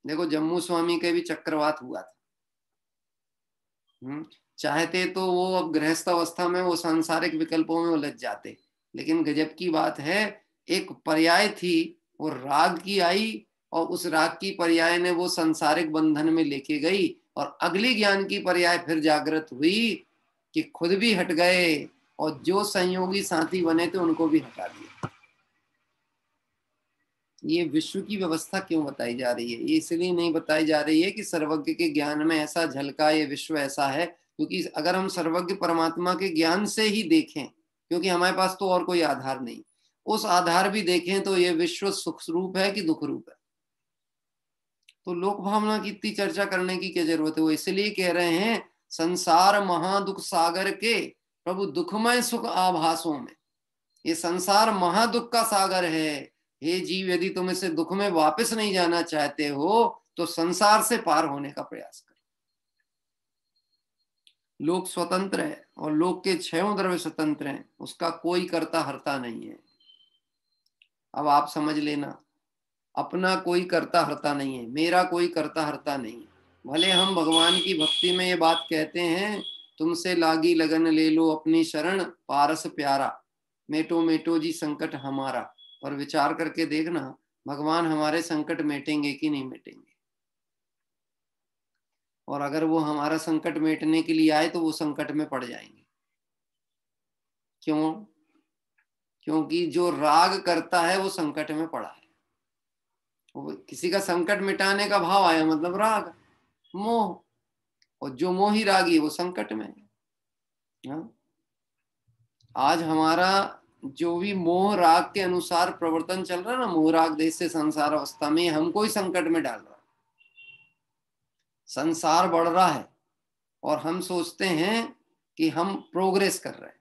[SPEAKER 4] देखो जम्मू स्वामी के भी चक्रवात हुआ था। चाहते तो वो अब गृहस्थ अवस्था में वो सांसारिक विकल्पों में उलझ जाते, लेकिन गजब की बात है, एक पर्याय थी वो राग की आई, और उस राग की पर्याय ने वो सांसारिक बंधन में लेके गई, और अगली ज्ञान की पर्याय फिर जागृत हुई कि खुद भी हट गए और जो संयोगी साथी बने थे उनको भी हटा दिया। ये विश्व की व्यवस्था क्यों बताई जा रही है? ये इसलिए नहीं बताई जा रही है कि सर्वज्ञ के ज्ञान में ऐसा झलका ये विश्व ऐसा है, क्योंकि अगर हम सर्वज्ञ परमात्मा के ज्ञान से ही देखें, क्योंकि हमारे पास तो और कोई आधार नहीं, उस आधार भी देखें तो ये विश्व सुख रूप है कि दुख रूप है। तो लोक भावना की इतनी चर्चा करने की क्या जरूरत है? वो इसलिए कह रहे हैं, संसार महादुख सागर के प्रभु दुखमय सुख आभासों में। ये संसार महादुख का सागर है। हे जीव, यदि तुम इसे दुख में वापस नहीं जाना चाहते हो तो संसार से पार होने का प्रयास करो। लोक स्वतंत्र है और लोक के छयों द्रव्य स्वतंत्र हैं, उसका कोई कर्ता हर्ता नहीं है। अब आप समझ लेना, अपना कोई कर्ता हर्ता नहीं है, मेरा कोई कर्ता हर्ता नहीं है। भले हम भगवान की भक्ति में ये बात कहते हैं, तुमसे लागी लगन ले लो अपनी शरण, पारस प्यारा मेटो मेटो जी संकट हमारा। और विचार करके देखना, भगवान हमारे संकट मेटेंगे कि नहीं मेटेंगे? और अगर वो हमारा संकट मेटने के लिए आए तो वो संकट में पड़ जाएंगे। क्यों? क्योंकि जो राग करता है वो संकट में पड़ा है। वो किसी का संकट मिटाने का भाव आया मतलब राग, मोह, और जो मोही रागी वो संकट में है। आज हमारा जो भी मोह राग के अनुसार प्रवर्तन चल रहा है ना, मोह राग देश से संसार अवस्था में, हमको ही संकट में डाल रहा है। संसार बढ़ रहा है और हम सोचते हैं कि हम प्रोग्रेस कर रहे हैं।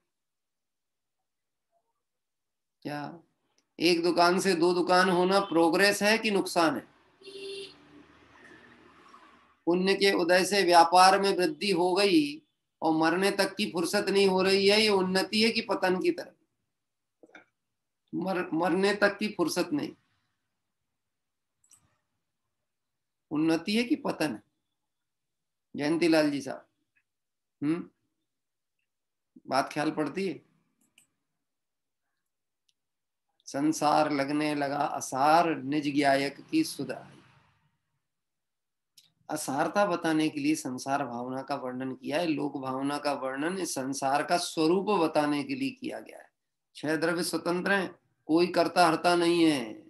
[SPEAKER 4] क्या एक दुकान से 2 दुकान होना प्रोग्रेस है कि नुकसान है? पुण्य के उदय से व्यापार में वृद्धि हो गई और मरने तक की फुर्सत नहीं हो रही है, ये उन्नति है कि पतन की तरफ? मरने तक की फुर्सत नहीं, उन्नति है कि पतन है? जयंती लाल जी साहब, बात ख्याल पड़ती है? संसार लगने लगा असार, निज ज्ञायक की सुध आई। असारता बताने के लिए संसार भावना का वर्णन किया है। लोक भावना का वर्णन इस संसार का स्वरूप बताने के लिए किया गया है। 6 द्रव्य स्वतंत्र हैं, कोई कर्ता हर्ता नहीं है।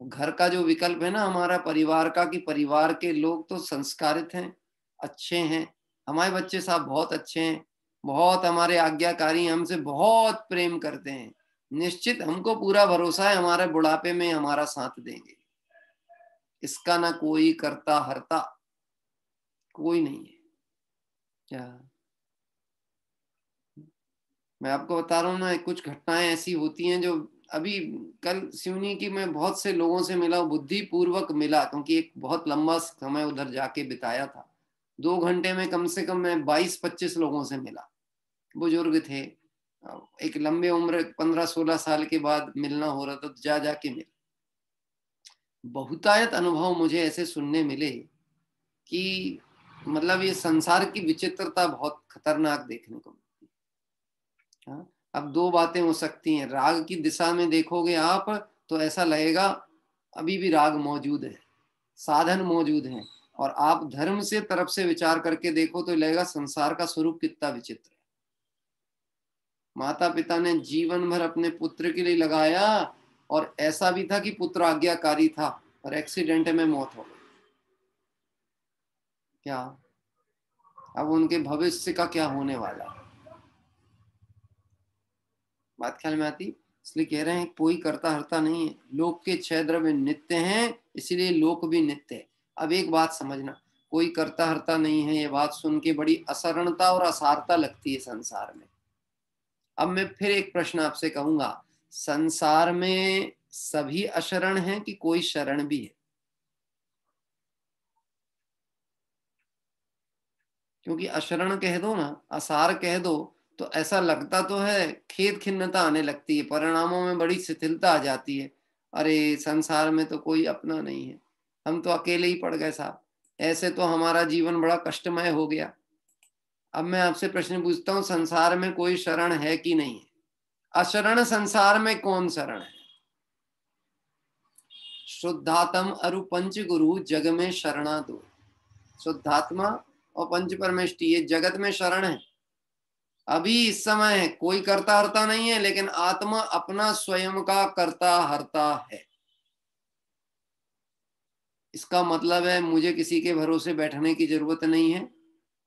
[SPEAKER 4] घर का जो विकल्प है ना हमारा परिवार का, कि परिवार के लोग तो संस्कारित हैं, अच्छे हैं, हमारे बच्चे साहब बहुत अच्छे हैं, बहुत हमारे आज्ञाकारी, हमसे बहुत प्रेम करते हैं, निश्चित हमको पूरा भरोसा है हमारे बुढ़ापे में हमारा साथ देंगे। इसका ना कोई कर्ता हर्ता कोई नहीं है। क्या मैं आपको बता रहा हूँ ना, कुछ घटनाएं ऐसी होती हैं जो अभी कल सिवनी की मैं बहुत से लोगों से मिला, बुद्धि पूर्वक मिला, क्योंकि एक बहुत लंबा समय उधर जाके बिताया था। 2 घंटे में कम से कम मैं 22-25 लोगों से मिला। बुजुर्ग थे, एक लंबे उम्र 15-16 साल के बाद मिलना हो रहा था, तो जा जाके मिला। बहुतायत अनुभव मुझे ऐसे सुनने मिले कि मतलब ये संसार की विचित्रता बहुत खतरनाक देखने को मिलती है। हाँ? अब 2 बातें हो सकती हैं, राग की दिशा में देखोगे आप तो ऐसा लगेगा अभी भी राग मौजूद है, साधन मौजूद हैं, और आप धर्म से तरफ से विचार करके देखो तो लगेगा संसार का स्वरूप कितना विचित्र है। माता पिता ने जीवन भर अपने पुत्र के लिए लगाया, और ऐसा भी था कि पुत्र आज्ञाकारी था, और एक्सीडेंट में मौत हो गई। क्या अब उनके भविष्य का क्या होने वाला है? बात ख्याल में आती? इसलिए कह रहे हैं कोई करता हरता नहीं है, लोक के 6 द्रव्य नित्य हैं, इसलिए लोक भी नित्य है। अब एक बात समझना, कोई करता हरता नहीं है, ये बात सुन के बड़ी असरणता और असारता लगती है संसार में। अब मैं फिर एक प्रश्न आपसे कहूंगा, संसार में सभी अशरण हैं कि कोई शरण भी है? क्योंकि अशरण कह दो ना, असार कह दो, तो ऐसा लगता तो है, खेद खिन्नता आने लगती है, परिणामों में बड़ी शिथिलता आ जाती है। अरे संसार में तो कोई अपना नहीं है, हम तो अकेले ही पड़ गए साहब, ऐसे तो हमारा जीवन बड़ा कष्टमय हो गया। अब मैं आपसे प्रश्न पूछता हूँ, संसार में कोई शरण है कि नहीं है? अशरण संसार में कौन शरण है? शुद्धात्म अरु पंच गुरु जग में शरणा दो। शुद्धात्मा और पंच परमेष्टि ये जगत में शरण है। अभी इस समय कोई करता हरता नहीं है, लेकिन आत्मा अपना स्वयं का करता हरता है। इसका मतलब है मुझे किसी के भरोसे बैठने की जरूरत नहीं है,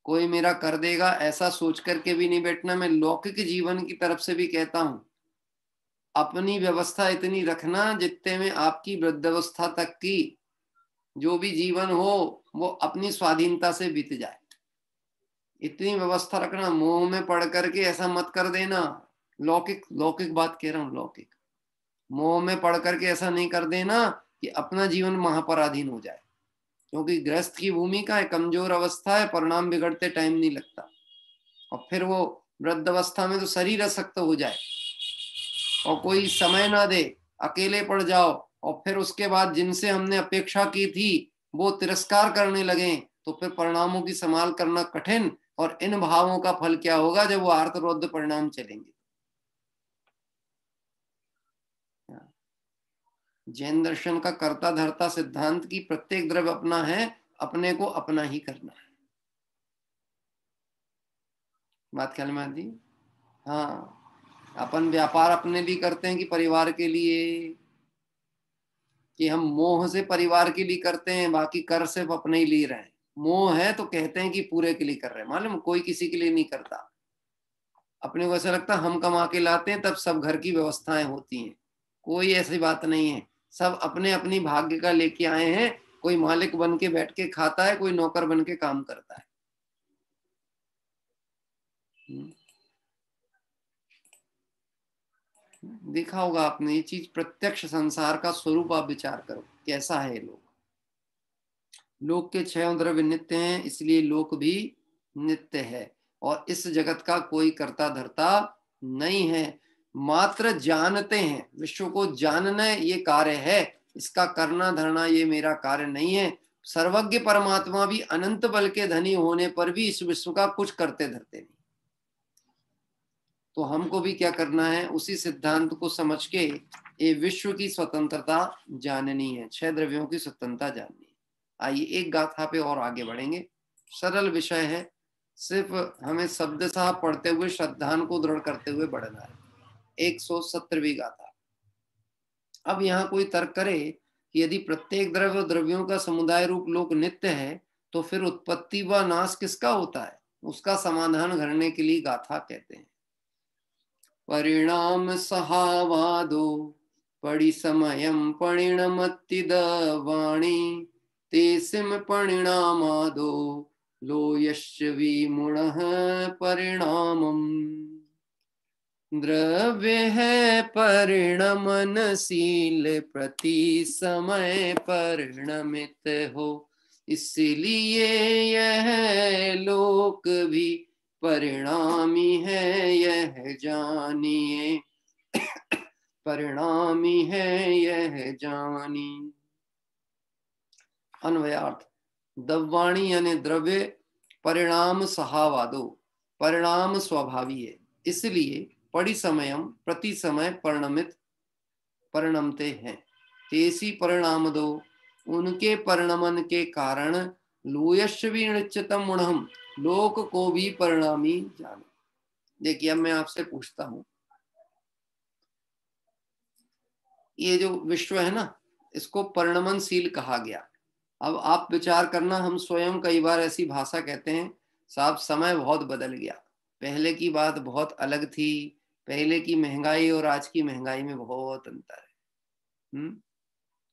[SPEAKER 4] कोई मेरा कर देगा ऐसा सोच करके भी नहीं बैठना। मैं लौकिक जीवन की तरफ से भी कहता हूं, अपनी व्यवस्था इतनी रखना जितने में आपकी वृद्धावस्था तक की जो भी जीवन हो वो अपनी स्वाधीनता से बीत जाए। इतनी व्यवस्था रखना, मोह में पड़ करके ऐसा मत कर देना। लौकिक लौकिक बात कह रहा हूं, लौकिक मोह में पड़ करके ऐसा नहीं कर देना कि अपना जीवन महापराधीन हो जाए। क्योंकि गृहस्थ की भूमिका है, कमजोर अवस्था है, परिणाम बिगड़ते टाइम नहीं लगता, और फिर वो वृद्ध अवस्था में तो शरीर असक्त हो जाए और कोई समय ना दे, अकेले पड़ जाओ, और फिर उसके बाद जिनसे हमने अपेक्षा की थी वो तिरस्कार करने लगे, तो फिर परिणामों की संभाल करना कठिन। और इन भावों का फल क्या होगा जब वो आर्तरोध परिणाम चलेंगे। जैन दर्शन का कर्ता धर्ता सिद्धांत की प्रत्येक द्रव्य अपना है, अपने को अपना ही करना है। बात ख्याल में आती? हाँ, अपन व्यापार अपने लिए करते हैं कि परिवार के लिए? कि हम मोह से परिवार के लिए करते हैं, बाकी कर सिर्फ अपने ही लिए रहे हैं। मोह है तो कहते हैं कि पूरे के लिए कर रहे हैं, मालूम कोई किसी के लिए नहीं करता। अपने को ऐसा लगता है हम कमा के लाते हैं तब सब घर की व्यवस्थाएं होती हैं, कोई ऐसी बात नहीं है। सब अपने अपनी भाग्य का लेके आए हैं, कोई मालिक बन के बैठ के खाता है, कोई नौकर बन के काम करता है। देखा होगा आपने ये चीज, प्रत्यक्ष संसार का स्वरूप आप विचार करो कैसा है। लोक के 6 द्रव्य नित्य हैं, इसलिए लोक भी नित्य है, और इस जगत का कोई कर्ता धर्ता नहीं है, मात्र जानते हैं। विश्व को जानना ये कार्य है, इसका करना धरना ये मेरा कार्य नहीं है। सर्वज्ञ परमात्मा भी अनंत बल के धनी होने पर भी इस विश्व का कुछ करते धरते नहीं। तो हमको भी क्या करना है, उसी सिद्धांत को समझ के ये विश्व की स्वतंत्रता जाननी है, 6 द्रव्यों की स्वतंत्रता जाननी है। आइए एक गाथा पे और आगे बढ़ेंगे। सरल विषय है, सिर्फ हमें शब्द साहब पढ़ते हुए श्रद्धान को दृढ़ करते हुए बढ़ना है। 170वीं गाथा। अब यहाँ कोई तर्क करे कि यदि प्रत्येक द्रव्य द्रव्यों का समुदाय रूप लोक नित्य है तो फिर उत्पत्ति व नाश किसका होता है? उसका समाधान करने के लिए गाथा कहते हैं। परिणाम सहावादो परिसमयं परिणमति वाणी तेसिम परिणामादो लोयश्च विमुणः परिणामम्। द्रव्य है परिणमनशील, प्रति समय परिणमित हो, इसलिए यह लोक भी परिणामी है, यह जानिए। परिणामी है यह जानी। अन्वयार्थ, द्रव्याणि यानी द्रव्य, परिणाम सहावादो, परिणाम स्वभावी है, इसलिए पड़ी समयम प्रति समय परिणमते हैं। तेसी परिणाम दो, उनके परिणमन के कारण लूयश्वीणिच्यतम मुणहम, लोक को भी परिणामी जाने। देखिए अब मैं आपसे पूछता हूं, ये जो विश्व है ना, इसको परिणमनशील कहा गया। अब आप विचार करना, हम स्वयं कई बार ऐसी भाषा कहते हैं, साहब समय बहुत बदल गया, पहले की बात बहुत अलग थी, पहले की महंगाई और आज की महंगाई में बहुत अंतर है।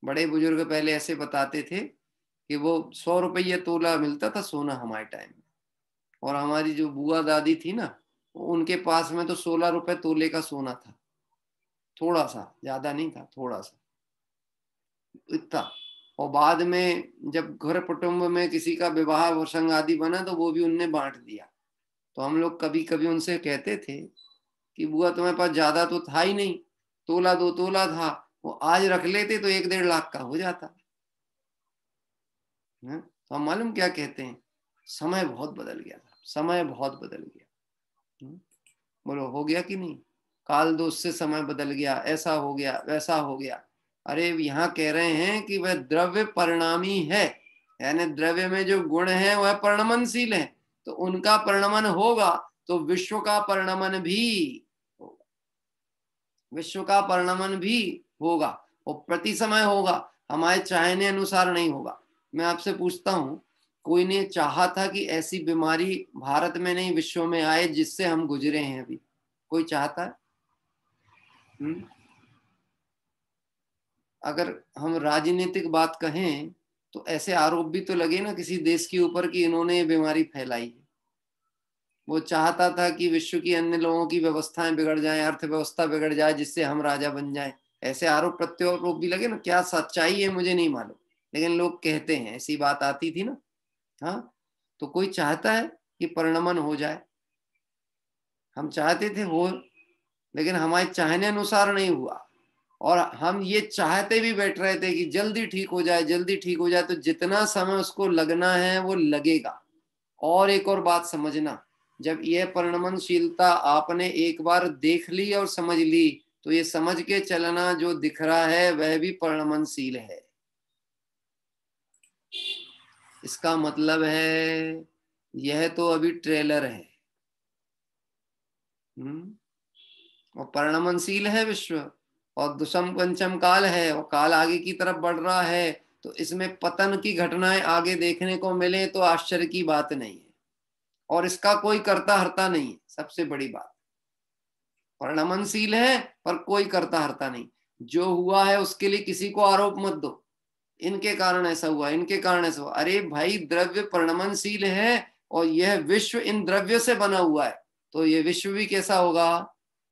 [SPEAKER 4] बड़े बुजुर्ग पहले ऐसे बताते थे कि वो 100 रुपये तोला मिलता था सोना हमारे टाइम में, और हमारी जो बुआ दादी थी ना, उनके पास में तो 16 रुपए तोले का सोना था, थोड़ा सा, ज्यादा नहीं था, थोड़ा सा इतना। और बाद में जब घर कुटुंब में किसी का विवाह प्रसंग आदि बना तो वो भी उनने बांट दिया। तो हम लोग कभी कभी उनसे कहते थे कि बुआ तुम्हारे पास ज्यादा तो था ही नहीं, तोला 2 तोला था, वो आज रख लेते तो 1-1.5 लाख का हो जाता है। तो हम मालूम क्या कहते हैं, समय बहुत बदल गया था, समय बहुत बदल गया। बोलो हो गया कि नहीं? काल दोष से समय बदल गया, ऐसा हो गया, वैसा हो गया। अरे यहाँ कह रहे हैं कि वह द्रव्य परिणामी है, यानी द्रव्य में जो गुण है वह परिणमनशील है, तो उनका परिणमन होगा तो विश्व का परिणमन भी होगा, विश्व का परिणमन भी होगा, और प्रति समय होगा, हमारे चाहने अनुसार नहीं होगा। मैं आपसे पूछता हूं, कोई ने चाहा था कि ऐसी बीमारी भारत में नहीं विश्व में आए जिससे हम गुजरे हैं अभी? कोई चाहता है? अगर हम राजनीतिक बात कहें तो ऐसे आरोप भी तो लगे ना किसी देश के ऊपर कि इन्होंने ये बीमारी फैलाई है। वो चाहता था कि विश्व की अन्य लोगों की व्यवस्थाएं बिगड़ जाएं, अर्थव्यवस्था बिगड़ जाए, जिससे हम राजा बन जाएं। ऐसे आरोप प्रत्यारोप भी लगे ना, क्या सच्चाई है मुझे नहीं मालूम, लेकिन लोग कहते हैं, ऐसी बात आती थी ना। हाँ, तो कोई चाहता है कि परिणमन हो जाए? हम चाहते थे हो, लेकिन हमारे चाहने अनुसार नहीं हुआ, और हम ये चाहते भी बैठ रहे थे कि जल्दी ठीक हो जाए, जल्दी ठीक हो जाए। तो जितना समय उसको लगना है वो लगेगा। और एक और बात समझना, जब यह परिणमनशीलता आपने एक बार देख ली और समझ ली, तो ये समझ के चलना जो दिख रहा है वह भी परिणमनशील है। इसका मतलब है यह तो अभी ट्रेलर है, और परिणमनशील है विश्व, और दुष्म पंचम काल है, और काल आगे की तरफ बढ़ रहा है। तो इसमें पतन की घटनाएं आगे देखने को मिले तो आश्चर्य की बात नहीं है, और इसका कोई करता हरता नहीं है। सबसे बड़ी बात, परिणमनशील है पर कोई करता हरता नहीं। जो हुआ है उसके लिए किसी को आरोप मत दो, इनके कारण ऐसा हुआ, इनके कारण ऐसा हुआ। अरे भाई, द्रव्य परिणमनशील है और यह विश्व इन द्रव्य से बना हुआ है, तो यह विश्व भी कैसा होगा?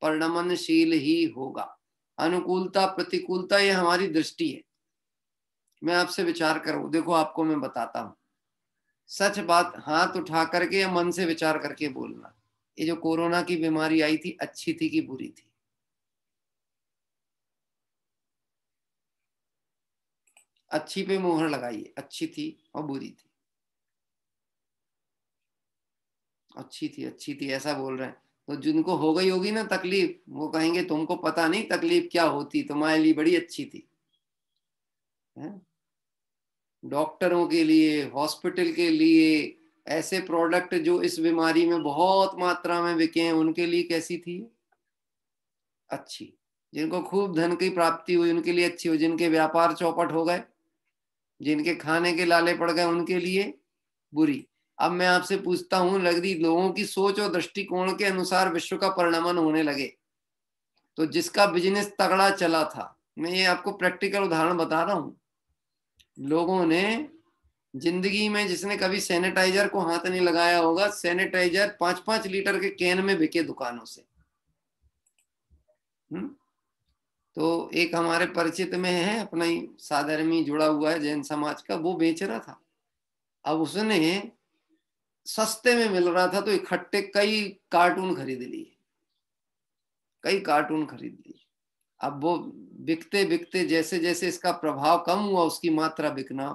[SPEAKER 4] परिणमनशील ही होगा। अनुकूलता प्रतिकूलता ये हमारी दृष्टि है। मैं आपसे विचार करूं, देखो आपको मैं बताता हूं, सच बात हाथ उठा करके या मन से विचार करके बोलना, ये जो कोरोना की बीमारी आई थी, अच्छी थी कि बुरी थी? अच्छी पे मोहर लगाइए, अच्छी थी और बुरी थी? अच्छी थी, अच्छी थी ऐसा बोल रहे हैं। तो जिनको हो गई होगी ना तकलीफ, वो कहेंगे तुमको पता नहीं तकलीफ क्या होती, तुम्हारे लिए बड़ी अच्छी थी। डॉक्टरों के लिए, हॉस्पिटल के लिए, ऐसे प्रोडक्ट जो इस बीमारी में बहुत मात्रा में बिके हैं, उनके लिए कैसी थी? अच्छी। जिनको खूब धन की प्राप्ति हुई उनके लिए अच्छी हो, जिनके व्यापार चौपट हो गए, जिनके खाने के लाले पड़ गए, उनके लिए बुरी। अब मैं आपसे पूछता हूं, लगती लोगों की सोच और दृष्टिकोण के अनुसार विश्व का परिणमन होने लगे, तो जिसका बिजनेस तगड़ा चला था, मैं ये आपको प्रैक्टिकल उदाहरण बता रहा हूं, लोगों ने जिंदगी में, जिसने कभी सैनिटाइजर को हाथ नहीं लगाया होगा, सैनिटाइजर 5-5 लीटर के कैन में बिके दुकानों से। तो एक हमारे परिचित में है, अपना ही साधर्मी जुड़ा हुआ है जैन समाज का, वो बेच रहा था, अब उसने सस्ते में मिल रहा था तो इकट्ठे कई कार्टून खरीद लिए, कई कार्टून खरीद लिए। अब वो बिकते बिकते जैसे जैसे इसका प्रभाव कम हुआ, उसकी मात्रा बिकना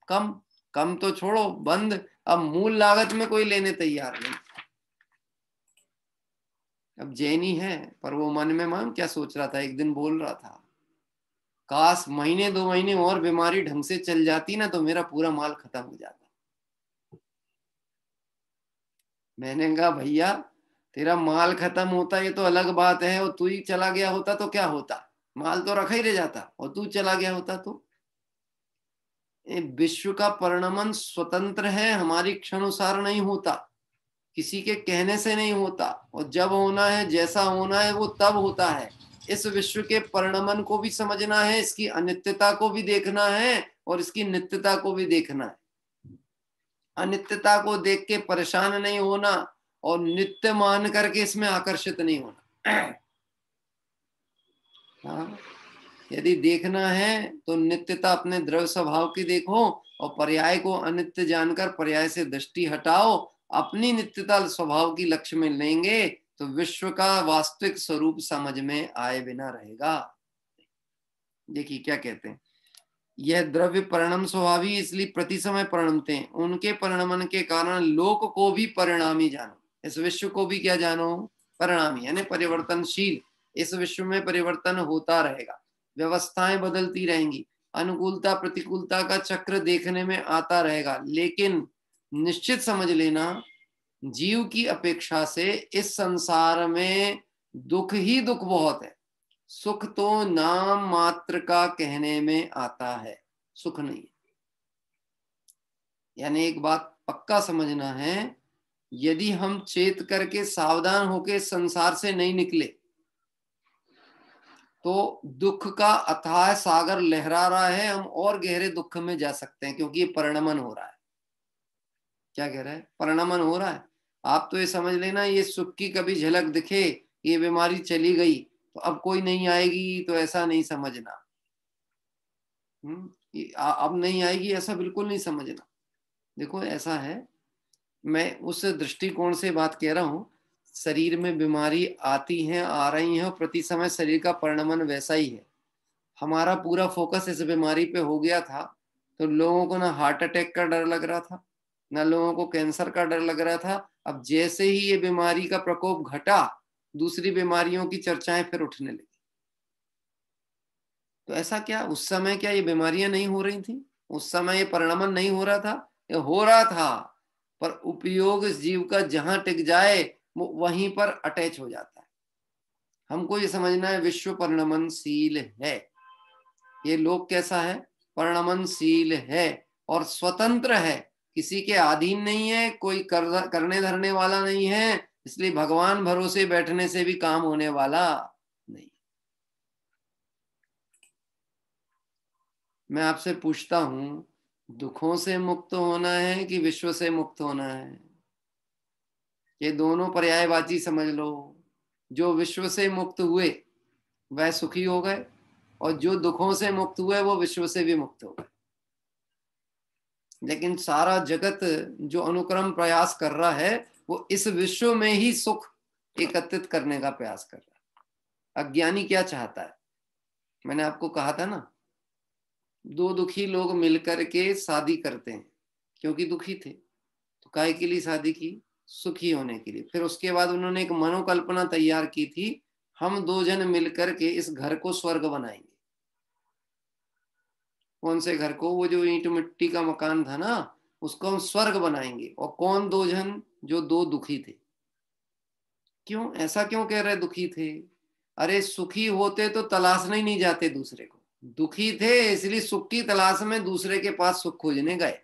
[SPEAKER 4] कम, कम तो छोड़ो बंद, अब मूल लागत में कोई लेने तैयार नहीं। अब जैनी है, पर वो मन में मालूम क्या सोच रहा था, एक दिन बोल रहा था, काश महीने 2 महीने और बीमारी ढंग से चल जाती ना तो मेरा पूरा माल खत्म हो जाता। मैंने कहा भैया तेरा माल खत्म होता ये तो अलग बात है, और तू ही चला गया होता तो क्या होता, माल तो रखा ही रह जाता, और तू चला गया होता तो। विश्व का परिणमन स्वतंत्र है, हमारी क्षणानुसार नहीं होता, किसी के कहने से नहीं होता, और जब होना है जैसा होना है वो तब होता है। इस विश्व के परिणमन को भी समझना है, इसकी अनित्यता को भी देखना है और इसकी नित्यता को भी देखना है। अनित्यता को देख के परेशान नहीं होना और नित्य मान करके इसमें आकर्षित नहीं होना। हाँ, यदि देखना है तो नित्यता अपने द्रव्य स्वभाव की देखो, और पर्याय को अनित्य जानकर पर्याय से दृष्टि हटाओ, अपनी नित्यता स्वभाव की लक्ष्य में लेंगे तो विश्व का वास्तविक स्वरूप समझ में आए बिना रहेगा। देखिए क्या कहते हैं, यह द्रव्य परिणाम स्वभावी इसलिए प्रति समय परिणमते हैं, उनके परिणमन के कारण लोक को भी परिणामी जानो, इस विश्व को भी क्या जानो, परिणामी यानी परिवर्तनशील। इस विश्व में परिवर्तन होता रहेगा, व्यवस्थाएं बदलती रहेंगी, अनुकूलता प्रतिकूलता का चक्र देखने में आता रहेगा, लेकिन निश्चित समझ लेना जीव की अपेक्षा से इस संसार में दुख ही दुख बहुत है। सुख तो नाम मात्र का कहने में आता है, सुख नहीं। यानी एक बात पक्का समझना है, यदि हम चेत करके सावधान होके संसार से नहीं निकले तो दुख का अथाह सागर लहरा रहा है, हम और गहरे दुख में जा सकते हैं, क्योंकि ये परिणमन हो रहा है। क्या कह रहा है, परिणमन हो रहा है। आप तो ये समझ लेना, ये सुख की कभी झलक दिखे, ये बीमारी चली गई तो अब कोई नहीं आएगी, तो ऐसा नहीं समझना। अब नहीं आएगी ऐसा बिल्कुल नहीं समझना। देखो ऐसा है, मैं उस दृष्टिकोण से बात कह रहा हूं, शरीर में बीमारी आती है, आ रही है, और प्रति समय शरीर का परिणमन वैसा ही है। हमारा पूरा फोकस इस बीमारी पे हो गया था तो लोगों को ना हार्ट अटैक का डर लग रहा था, ना लोगों को कैंसर का डर लग रहा था। अब जैसे ही ये बीमारी का प्रकोप घटा, दूसरी बीमारियों की चर्चाएं फिर उठने लगी। तो ऐसा क्या उस समय क्या ये बीमारियां नहीं हो रही थी, उस समय ये परिणमन नहीं हो रहा था, ये हो रहा था, पर उपयोग इस जीव का जहां टिक जाए वो वहीं पर अटैच हो जाता है। हमको ये समझना है विश्व परिणमनशील है, ये लोक कैसा है, परिणमनशील है और स्वतंत्र है, किसी के अधीन नहीं है, कोई करने धरने वाला नहीं है, इसलिए भगवान भरोसे बैठने से भी काम होने वाला नहीं। मैं आपसे पूछता हूं, दुखों से मुक्त होना है कि विश्व से मुक्त होना है? ये दोनों पर्यायवाची समझ लो। जो विश्व से मुक्त हुए वह सुखी हो गए, और जो दुखों से मुक्त हुए वो विश्व से भी मुक्त हो गए। लेकिन सारा जगत जो अनुक्रम प्रयास कर रहा है वो इस विश्व में ही सुख एकत्रित करने का प्रयास कर रहा है। अज्ञानी क्या चाहता है, मैंने आपको कहा था ना, दो दुखी लोग मिलकर के शादी करते हैं क्योंकि दुखी थे, तो काहे के लिए शादी की, सुखी होने के लिए। फिर उसके बाद उन्होंने एक मनोकल्पना तैयार की थी, हम दो जन मिलकर के इस घर को स्वर्ग बनाएंगे। कौन से घर को, वो जो ईंट मिट्टी का मकान था ना, उसको हम स्वर्ग बनाएंगे। और कौन दो जन, जो दो दुखी थे। क्यों, ऐसा क्यों कह रहे दुखी थे? अरे सुखी होते तो तलाशने ही नहीं जाते दूसरे को, दुखी थे इसलिए सुख की तलाश में दूसरे के पास सुख खोजने गए,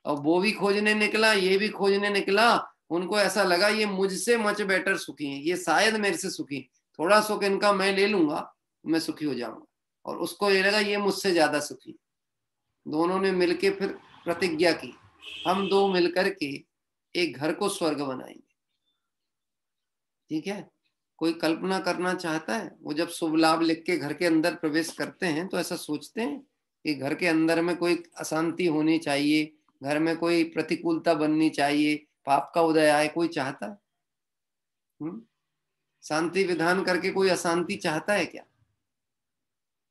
[SPEAKER 4] और वो भी खोजने निकला, ये भी खोजने निकला। उनको ऐसा लगा ये मुझसे मच बेटर सुखी हैं, ये शायद मेरे से सुखी, थोड़ा सुख इनका मैं ले लूंगा, मैं सुखी हो जाऊंगा। और उसको ये लगा ये मुझसे ज्यादा सुखी। दोनों ने मिलके फिर प्रतिज्ञा की, हम दो मिलकर के एक घर को स्वर्ग बनाएंगे। ठीक है, कोई कल्पना करना चाहता है, वो जब शुभ लाभ लिख के घर के अंदर प्रवेश करते हैं तो ऐसा सोचते हैं कि घर के अंदर में कोई अशांति होनी चाहिए, घर में कोई प्रतिकूलता बननी चाहिए, पाप का उदय आए, कोई चाहता है? शांति विधान करके कोई अशांति चाहता है क्या?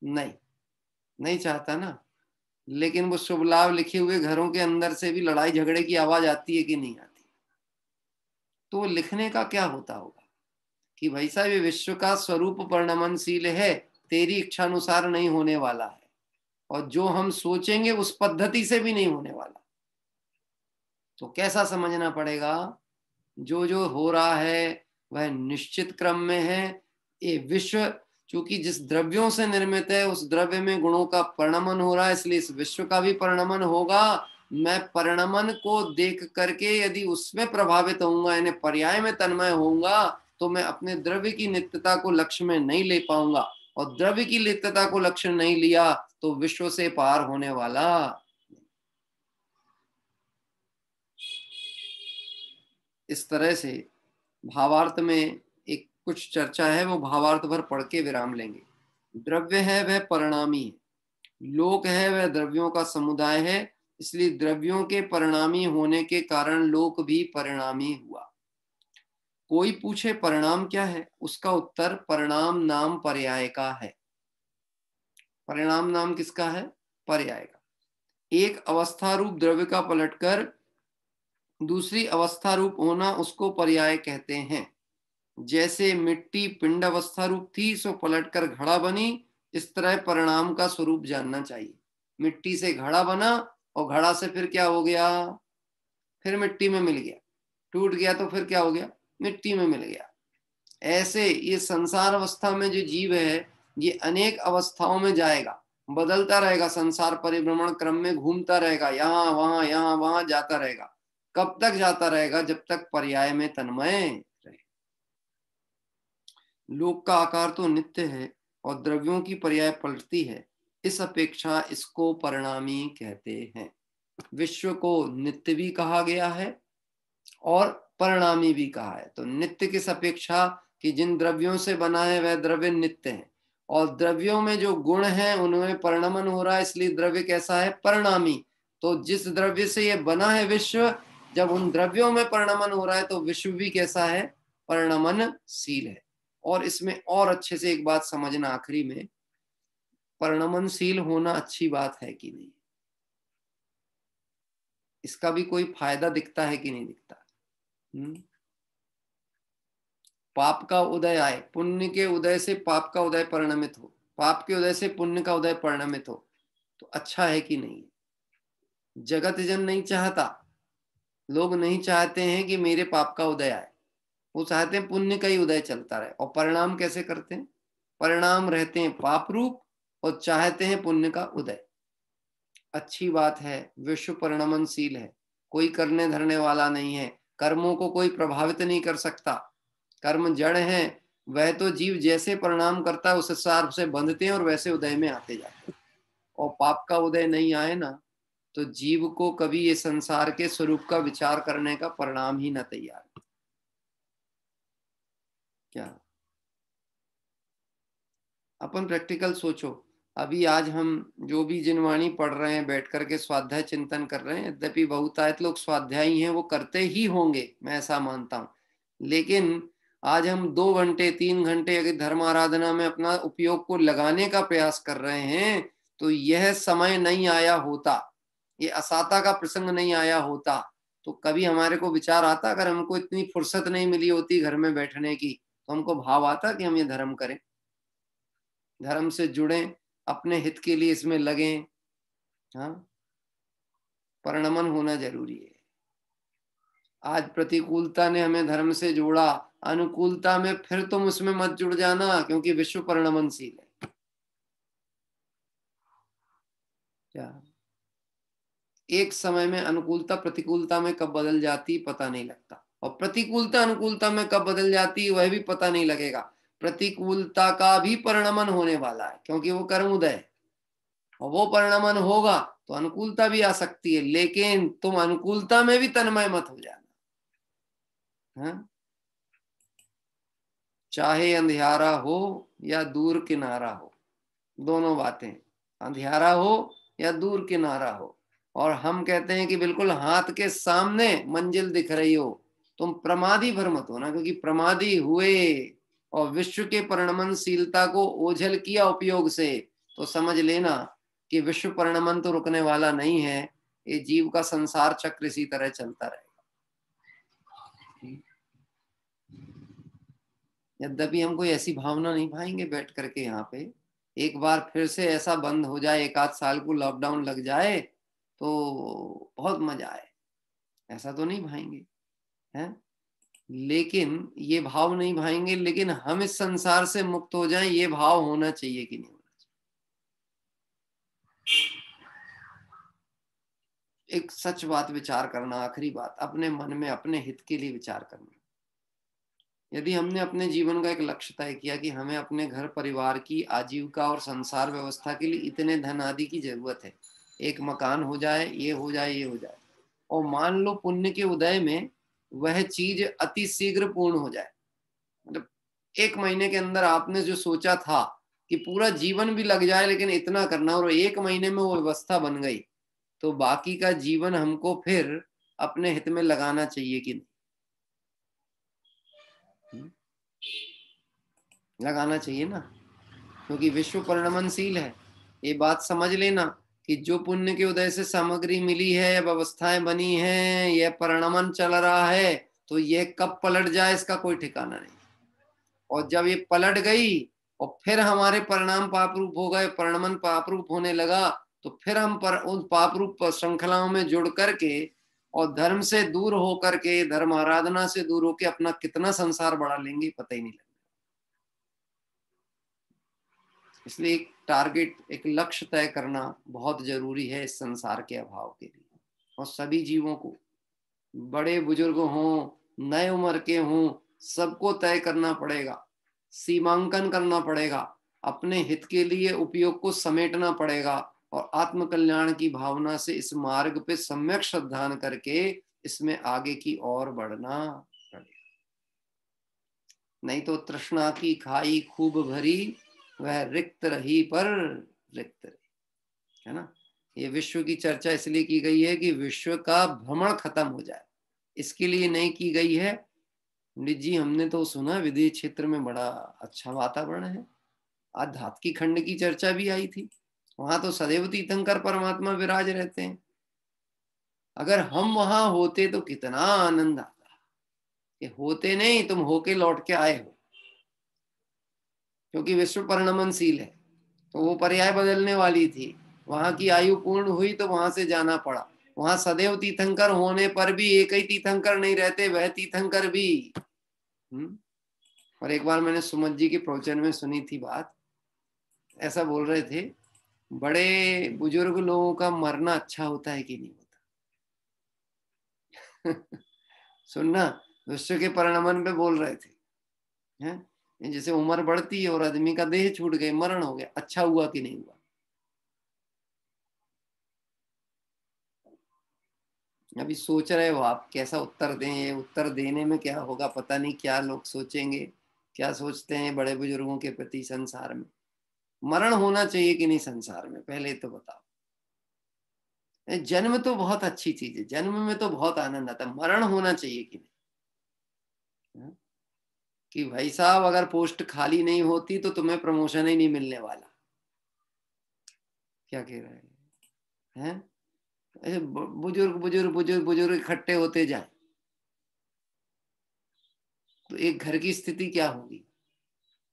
[SPEAKER 4] नहीं, नहीं चाहता ना। लेकिन वो शुभ लाभ लिखे हुए घरों के अंदर से भी लड़ाई झगड़े की आवाज आती है कि नहीं आती? तो वो लिखने का क्या होता होगा कि भाई साहब ये विश्व का स्वरूप परिणमनशील है, तेरी इच्छानुसार नहीं होने वाला है, और जो हम सोचेंगे उस पद्धति से भी नहीं होने वाला। तो कैसा समझना पड़ेगा? जो जो हो रहा है वह निश्चित क्रम में है। ये विश्व चूंकि जिस द्रव्यों से निर्मित है उस द्रव्य में गुणों का परिणमन हो रहा है, इसलिए इस विश्व का भी परिणमन होगा। मैं परिणमन को देख करके यदि उसमें प्रभावित होऊंगा, यानी पर्याय में तन्मय होऊंगा, तो मैं अपने द्रव्य की नित्यता को लक्ष्य में नहीं ले पाऊंगा, और द्रव्य की नित्यता को लक्ष्य नहीं लिया तो विश्व से पार होने वाला। इस तरह से भावार्थ में एक कुछ चर्चा है, वो भावार्थ भर पढ़ के विराम लेंगे। द्रव्य है वह परिणामी है, लोक है वह द्रव्यों का समुदाय है, इसलिए द्रव्यों के परिणामी होने के कारण लोक भी परिणामी हुआ। कोई पूछे परिणाम क्या है, उसका उत्तर परिणाम नाम पर्याय का है। परिणाम नाम किसका है? पर्याय का। एक अवस्था रूप द्रव्य का पलटकर दूसरी अवस्था रूप होना उसको पर्याय कहते हैं। जैसे मिट्टी पिंड अवस्था रूप थी सो पलटकर घड़ा बनी, इस तरह परिणाम का स्वरूप जानना चाहिए। मिट्टी से घड़ा बना और घड़ा से फिर क्या हो गया? फिर मिट्टी में मिल गया। टूट गया तो फिर क्या हो गया? मिट्टी में मिल गया। ऐसे ये संसार अवस्था में जो जीव है ये अनेक अवस्थाओं में जाएगा, बदलता रहेगा, संसार परिभ्रमण क्रम में घूमता रहेगा, यहाँ वहां जाता रहेगा। कब तक जाता रहेगा? जब तक पर्याय में तन्मय रहे। लोक का आकार तो नित्य है और द्रव्यों की पर्याय पलटती है, इस अपेक्षा इसको परिणामी कहते हैं। विश्व को नित्य भी कहा गया है और परिणामी भी कहा है। तो नित्य किस अपेक्षा कि जिन द्रव्यों से बना है वह द्रव्य नित्य है, और द्रव्यों में जो गुण है उनमें परिणमन हो रहा है, इसलिए द्रव्य कैसा है? परिणामी। तो जिस द्रव्य से यह बना है विश्व, जब उन द्रव्यों में परिणमन हो रहा है तो विश्व भी कैसा है? परिणमनशील है। और इसमें और अच्छे से एक बात समझना आखिरी में, परिणमनशील होना अच्छी बात है कि नहीं, इसका भी कोई फायदा दिखता है कि नहीं दिखता? पाप का उदय आए, पुण्य के उदय से पाप का उदय परिणमित हो, पाप के उदय से पुण्य का उदय परिणमित हो, तो अच्छा है कि नहीं? जगत जन नहीं चाहता, लोग नहीं चाहते हैं कि मेरे पाप का उदय आए, वो चाहते हैं पुण्य का ही उदय चलता रहे। और परिणाम कैसे करते हैं? परिणाम रहते हैं पाप रूप और चाहते हैं पुण्य का उदय। अच्छी बात है, विश्व परिणमनशील है, कोई करने धरने वाला नहीं है, कर्मों को कोई प्रभावित नहीं कर सकता, कर्म जड़ हैं, वह तो जीव जैसे परिणाम करता है उस हिसाब से बंधते हैं और वैसे उदय में आते जाते हैं। और पाप का उदय नहीं आए ना तो जीव को कभी ये संसार के स्वरूप का विचार करने का परिणाम ही ना तैयार। क्या अपन प्रैक्टिकल सोचो, अभी आज हम जो भी जिनवाणी पढ़ रहे हैं, बैठ करके स्वाध्याय चिंतन कर रहे हैं, यद्यपि बहुतायत लोग स्वाध्यायी हैं, वो करते ही होंगे, मैं ऐसा मानता हूं, लेकिन आज हम 2 घंटे 3 घंटे अगर धर्म आराधना में अपना उपयोग को लगाने का प्रयास कर रहे हैं, तो यह समय नहीं आया होता, ये असाता का प्रसंग नहीं आया होता, तो कभी हमारे को विचार आता, अगर हमको इतनी फुर्सत नहीं मिली होती घर में बैठने की, तो हमको भाव आता कि हम ये धर्म करें, धर्म से जुड़ें, अपने हित के लिए इसमें लगें। हाँ, परिणमन होना जरूरी है। आज प्रतिकूलता ने हमें धर्म से जोड़ा, अनुकूलता में फिर तुम उसमें मत जुड़ जाना, क्योंकि विश्व परिणमनशील है। क्या एक समय में अनुकूलता प्रतिकूलता में कब बदल जाती पता नहीं लगता, और प्रतिकूलता अनुकूलता में कब बदल जाती वह भी पता नहीं लगेगा। प्रतिकूलता का भी परिणमन होने वाला है, क्योंकि वो कर्म उदय है, और वो परिणमन होगा तो अनुकूलता भी आ सकती है, लेकिन तुम अनुकूलता में भी तन्मय मत हो जाना। हाँ? चाहे अंधियारा हो या दूर किनारा हो, दोनों बातें, अंधियारा हो या दूर किनारा हो, और हम कहते हैं कि बिल्कुल हाथ के सामने मंजिल दिख रही हो, तुम प्रमादी भर मत होना, क्योंकि प्रमादी हुए और विश्व के परिणमनशीलता को ओझल किया उपयोग से, तो समझ लेना कि विश्व परिणमन तो रुकने वाला नहीं है, ये जीव का संसार चक्र इसी तरह चलता रहेगा। यद्यपि हम कोई ऐसी भावना नहीं पाएंगे बैठ करके यहाँ पे, एक बार फिर से ऐसा बंद हो जाए, एक आध साल को लॉकडाउन लग जाए तो बहुत मजा आए, ऐसा तो नहीं भाएंगे हैं, लेकिन ये भाव नहीं भाएंगे, लेकिन हम इस संसार से मुक्त हो जाएं, ये भाव होना चाहिए कि नहीं होना चाहिए। एक सच बात विचार करना, आखिरी बात, अपने मन में अपने हित के लिए विचार करना। यदि हमने अपने जीवन का एक लक्ष्य तय किया कि हमें अपने घर परिवार की आजीविका और संसार व्यवस्था के लिए इतने धन आदि की जरूरत है, एक मकान हो जाए, ये हो जाए, ये हो जाए, और मान लो पुण्य के उदय में वह चीज अति शीघ्र पूर्ण हो जाए, मतलब 1 महीने के अंदर आपने जो सोचा था कि पूरा जीवन भी लग जाए लेकिन इतना करना, और 1 महीने में वो व्यवस्था बन गई, तो बाकी का जीवन हमको फिर अपने हित में लगाना चाहिए कि नहीं? लगाना चाहिए ना, क्योंकि विश्व परिणमनशील है। ये बात समझ लेना कि जो पुण्य के उदय से सामग्री मिली है, व्यवस्थाएं बनी हैं, यह परिणमन चल रहा है, तो यह कब पलट जाए इसका कोई ठिकाना नहीं। और जब ये पलट गई और फिर हमारे परिणाम पाप रूप हो गए, परिणमन पाप रूप होने लगा, तो फिर हम उन पाप रूप श्रृंखलाओं में जुड़ करके और धर्म से दूर होकर के, धर्म आराधना से दूर होकर अपना कितना संसार बढ़ा लेंगे पता ही नहीं लगेगा। इसलिए एक टारगेट, एक लक्ष्य तय करना बहुत जरूरी है इस संसार के अभाव के लिए। और सभी जीवों को, बड़े बुजुर्ग हों, नए उम्र के हों, सबको तय करना पड़ेगा, सीमांकन करना पड़ेगा, अपने हित के लिए उपयोग को समेटना पड़ेगा, और आत्म कल्याण की भावना से इस मार्ग पे सम्यक श्रद्धान करके इसमें आगे की ओर बढ़ना पड़ेगा। नहीं तो तृष्णा की खाई खूब भरी, वह रिक्त रही पर रिक्त रही, है ना। ये विश्व की चर्चा इसलिए की गई है कि विश्व का भ्रमण खत्म हो जाए, इसके लिए नहीं की गई है। पंडित जी, हमने तो सुना विदेश क्षेत्र में बड़ा अच्छा वातावरण है, आध्यात्म की खंड की चर्चा भी आई थी, वहां तो सदैव तीर्थंकर परमात्मा विराज रहते हैं। अगर हम वहां होते तो कितना आनंद आता, कि होते नहीं, तुम होके लौट के आए हो, क्योंकि विश्व परिणमनशील है, तो वो पर्याय बदलने वाली थी, वहां की आयु पूर्ण हुई तो वहां से जाना पड़ा। वहां सदैव तीर्थंकर होने पर भी एक ही तीर्थंकर नहीं रहते, वह तीर्थंकर भी। और एक बार मैंने सुमन जी के प्रवचन में सुनी थी बात, ऐसा बोल रहे थे, बड़े बुजुर्ग लोगों का मरना अच्छा होता है कि नहीं होता? सुनना, विश्व के परिणमन पे बोल रहे थे, हैं, जैसे उम्र बढ़ती है और आदमी का देह छूट गए, मरण हो गया, अच्छा हुआ कि नहीं हुआ? अभी सोच रहे हो आप कैसा उत्तर दें, उत्तर देने में क्या होगा पता नहीं, क्या लोग सोचेंगे, क्या सोचते हैं बड़े बुजुर्गों के प्रति। संसार में मरण होना चाहिए कि नहीं संसार में, पहले तो बताओ। जन्म तो बहुत अच्छी चीज है, जन्म में तो बहुत आनंद आता है, मरण होना चाहिए कि नहीं? कि भाई साहब अगर पोस्ट खाली नहीं होती तो तुम्हें प्रमोशन ही नहीं मिलने वाला, क्या कह रहे हैं? ऐसे बुजुर्ग बुजुर्ग बुजुर्ग बुजुर्ग इकट्ठे होते जाए तो एक घर की स्थिति क्या होगी,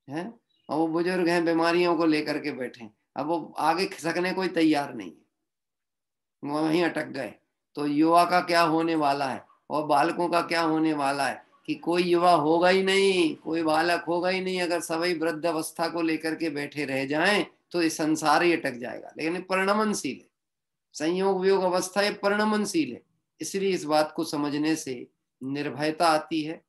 [SPEAKER 4] है? और वो बुजुर्ग हैं, बीमारियों को लेकर के बैठे हैं, अब वो आगे खिसकने कोई तैयार नहीं है, वो वहीं अटक गए। तो युवा का क्या होने वाला है और बालकों का क्या होने वाला है, कि कोई युवा होगा ही नहीं, कोई बालक होगा ही नहीं। अगर सभी वृद्ध अवस्था को लेकर के बैठे रह जाएं तो ये संसार ही अटक जाएगा। लेकिन ये परिणमनशील है, संयोग वियोग अवस्था ये परिणमनशील है, इसलिए इस बात को समझने से निर्भयता आती है,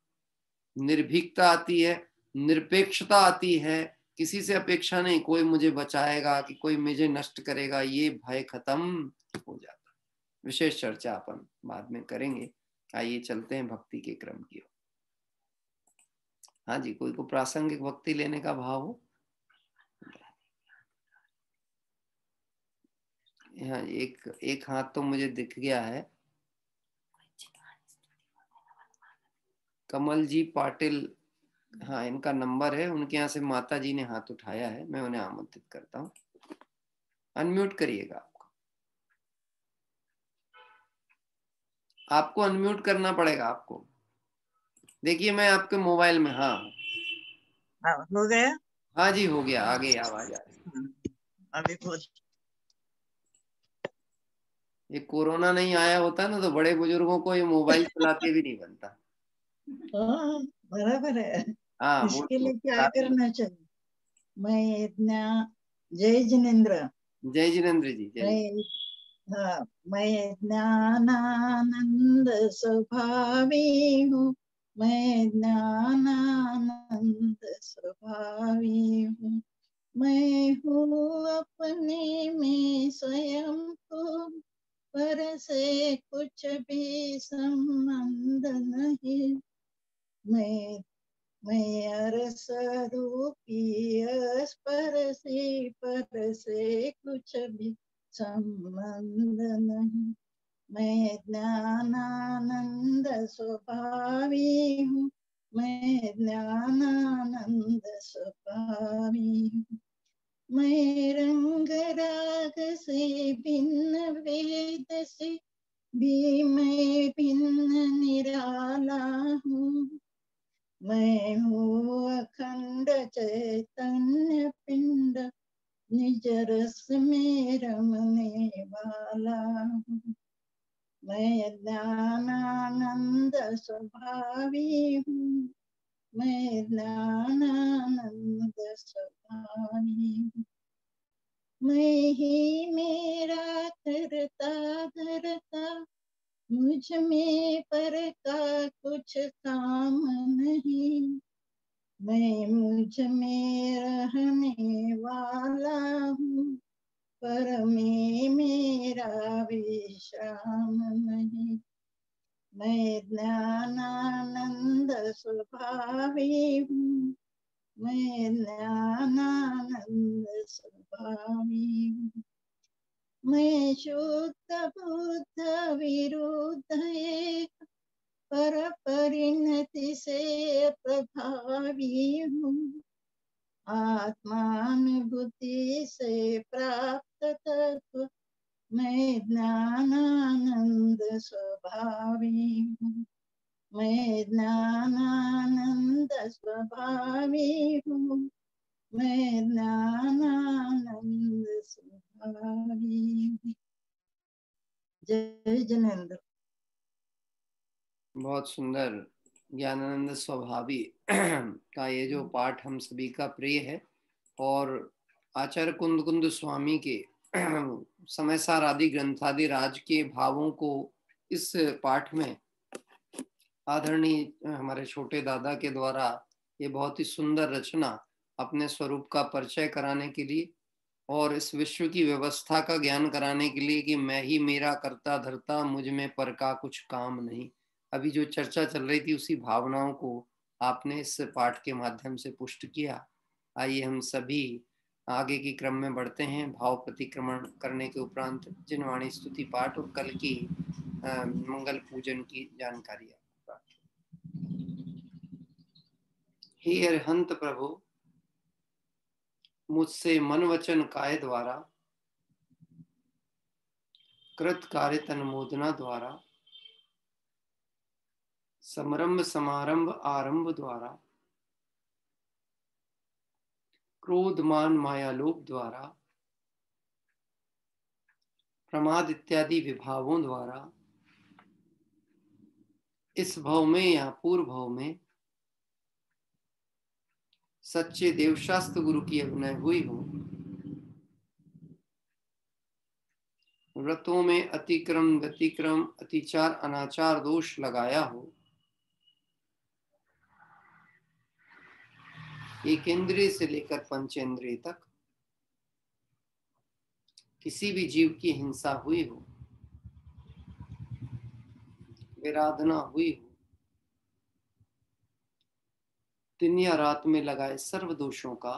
[SPEAKER 4] निर्भीकता आती है, निरपेक्षता आती है। किसी से अपेक्षा नहीं कोई मुझे बचाएगा कि कोई मुझे नष्ट करेगा, ये भय खत्म हो जाता। विशेष चर्चा अपन बाद में करेंगे। आइए चलते हैं भक्ति के क्रम की ओर। हाँ जी, कोई को प्रासंगिक भक्ति लेने का भाव हो? हाँ, एक हाथ तो मुझे दिख गया है। कमल जी पाटिल, हाँ इनका नंबर है, उनके यहाँ से माता जी ने हाथ उठाया है, मैं उन्हें आमंत्रित करता हूँ। अनम्यूट करिएगा, आपको अनम्यूट करना पड़ेगा आपको। देखिए मैं आपके मोबाइल में, हाँ
[SPEAKER 6] हो गया।
[SPEAKER 4] हाँ जी हो गया, आ गई आवाज आ रही।
[SPEAKER 6] अभी बोल।
[SPEAKER 4] ये कोरोना नहीं आया होता ना तो बड़े बुजुर्गों को ये मोबाइल चलाते भी नहीं बनता।
[SPEAKER 6] हाँ, बराबर है।
[SPEAKER 4] हाँ
[SPEAKER 6] इसके लिए क्या
[SPEAKER 4] काफी।
[SPEAKER 6] करना चाहिए? मैं इतना, जय जिनेन्द्र।
[SPEAKER 4] जय जिनेन्द्र जी, जय।
[SPEAKER 6] मैं, हाँ, मैं ज्ञानानंद स्वभावी हूँ। मैं ज्ञानानंद स्वभावी हूँ। मैं हूँ अपने में स्वयं को, पर से कुछ भी संबंध नहीं। मैं अरस रूपी स्पर्शी, पर से कुछ भी संबंध नहीं। मैं ज्ञानानंद स्वभावी हूँ। मैं ज्ञानानंद स्वभावी हूँ। मैं रंग राग से भिन्न, वेद से भी मैं भिन्न निराला हूँ। मैं हूँ अखंड चैतन्य पिंड, निज रस में रमने वाला हूँ। मैं ज्ञानानंद स्वभावी हूँ। मैं ज्ञानानंद स्वभावी हूँ। मैं ही मेरा करता धरता, मुझ में पर का कुछ काम नहीं। मैं मुझ में रहने वाला हूँ, पर में मेरा विश्राम नहीं। मैं ज्ञानानंद स्वभावी हूँ। मैं ज्ञानानंद स्वभावी हूँ। मैं शुद्ध बुद्ध विरुद्ध एक, पर परिणति से प्रभावी हूँ। आत्मानुभूति से प्राप्त तत्व, मैं ज्ञानानंद स्वभावी हूँ। मैं ज्ञानानंद स्वभावी हूँ। मैं ज्ञानानंद स्वभावी हूँ। जय जिनेन्द्र।
[SPEAKER 4] बहुत सुंदर। ज्ञानानंद स्वभावी का ये जो पाठ हम सभी का प्रिय है, और आचार्य कुंद कुंद स्वामी के समय सार आदि ग्रंथादि राज के भावों को इस पाठ में आदरणीय हमारे छोटे दादा के द्वारा ये बहुत ही सुंदर रचना अपने स्वरूप का परिचय कराने के लिए और इस विश्व की व्यवस्था का ज्ञान कराने के लिए कि मैं ही मेरा करता धरता, मुझ में पर का कुछ काम नहीं, अभी जो चर्चा चल रही थी उसी भावनाओं को आपने इस पाठ के माध्यम से पुष्ट किया। आइए हम सभी आगे की क्रम में बढ़ते हैं, भाव प्रतिक्रमण करने के उपरांत जिनवाणी स्तुति पाठ और कल की मंगल पूजन की जानकारी। हे अरहंत प्रभु, मुझसे मन वचन काय द्वारा कृत कार्य तन्मोदना द्वारा समरंभ समारंभ आरंभ द्वारा क्रोध मान माया लोभ द्वारा प्रमाद इत्यादि विभावों द्वारा इस भव में या पूर्व भव में सच्चे देवशास्त्र गुरु की अभिनय हुई हो, व्रतों में अतिक्रम व्यतिक्रम अतिचार अनाचार दोष लगाया हो, एक इंद्रिय से लेकर पंचेंद्रिय तक किसी भी जीव की हिंसा हुई हो, विराधना हुई हो, दिन या रात में लगाए सर्व दोषों का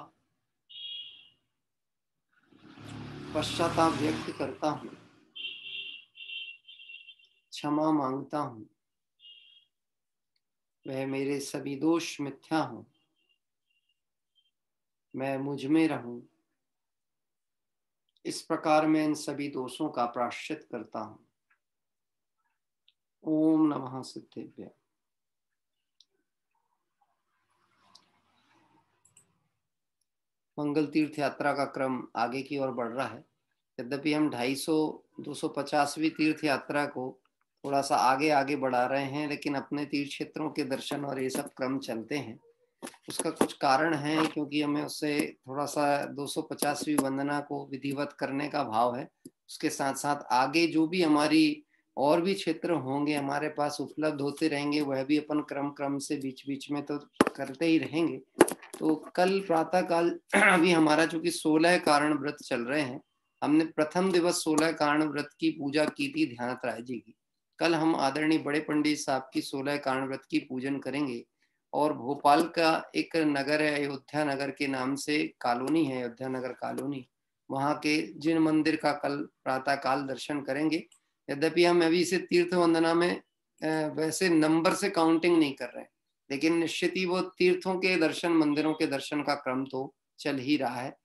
[SPEAKER 4] पश्चाताप व्यक्त करता हूँ, क्षमा मांगता हूँ, वह मेरे सभी दोष मिथ्या हूँ, मैं मुझ में रहूं। इस प्रकार मैं इन सभी दोषों का प्रायश्चित करता हूँ। ओम नमः सिद्धेभ्य। मंगल तीर्थ यात्रा का क्रम आगे की ओर बढ़ रहा है। यद्यपि हम 250वीं तीर्थ यात्रा को थोड़ा सा आगे आगे बढ़ा रहे हैं, लेकिन अपने तीर्थ क्षेत्रों के दर्शन और ये सब क्रम चलते हैं। उसका कुछ कारण है, क्योंकि हमें उससे थोड़ा सा 250वीं वंदना को विधिवत करने का भाव है। उसके साथ साथ आगे जो भी हमारी और भी क्षेत्र होंगे हमारे पास उपलब्ध होते रहेंगे, वह भी अपन क्रम से बीच बीच में तो करते ही रहेंगे। तो कल प्रातः काल अभी हमारा चूंकि 16 कारण व्रत चल रहे हैं, हमने प्रथम दिवस 16 कारण व्रत की पूजा की थी ध्यानत राय जी की। कल हम आदरणीय बड़े पंडित साहब की 16 कारण व्रत की पूजन करेंगे। और भोपाल का एक नगर है अयोध्या नगर के नाम से, कॉलोनी है अयोध्या नगर कॉलोनी, वहाँ के जिन मंदिर का कल प्रातः काल दर्शन करेंगे। यद्यपि हम अभी इसे तीर्थ वंदना में वैसे नंबर से काउंटिंग नहीं कर रहे हैं, लेकिन निश्चित ही वो तीर्थों के दर्शन, मंदिरों के दर्शन का क्रम तो चल ही रहा है।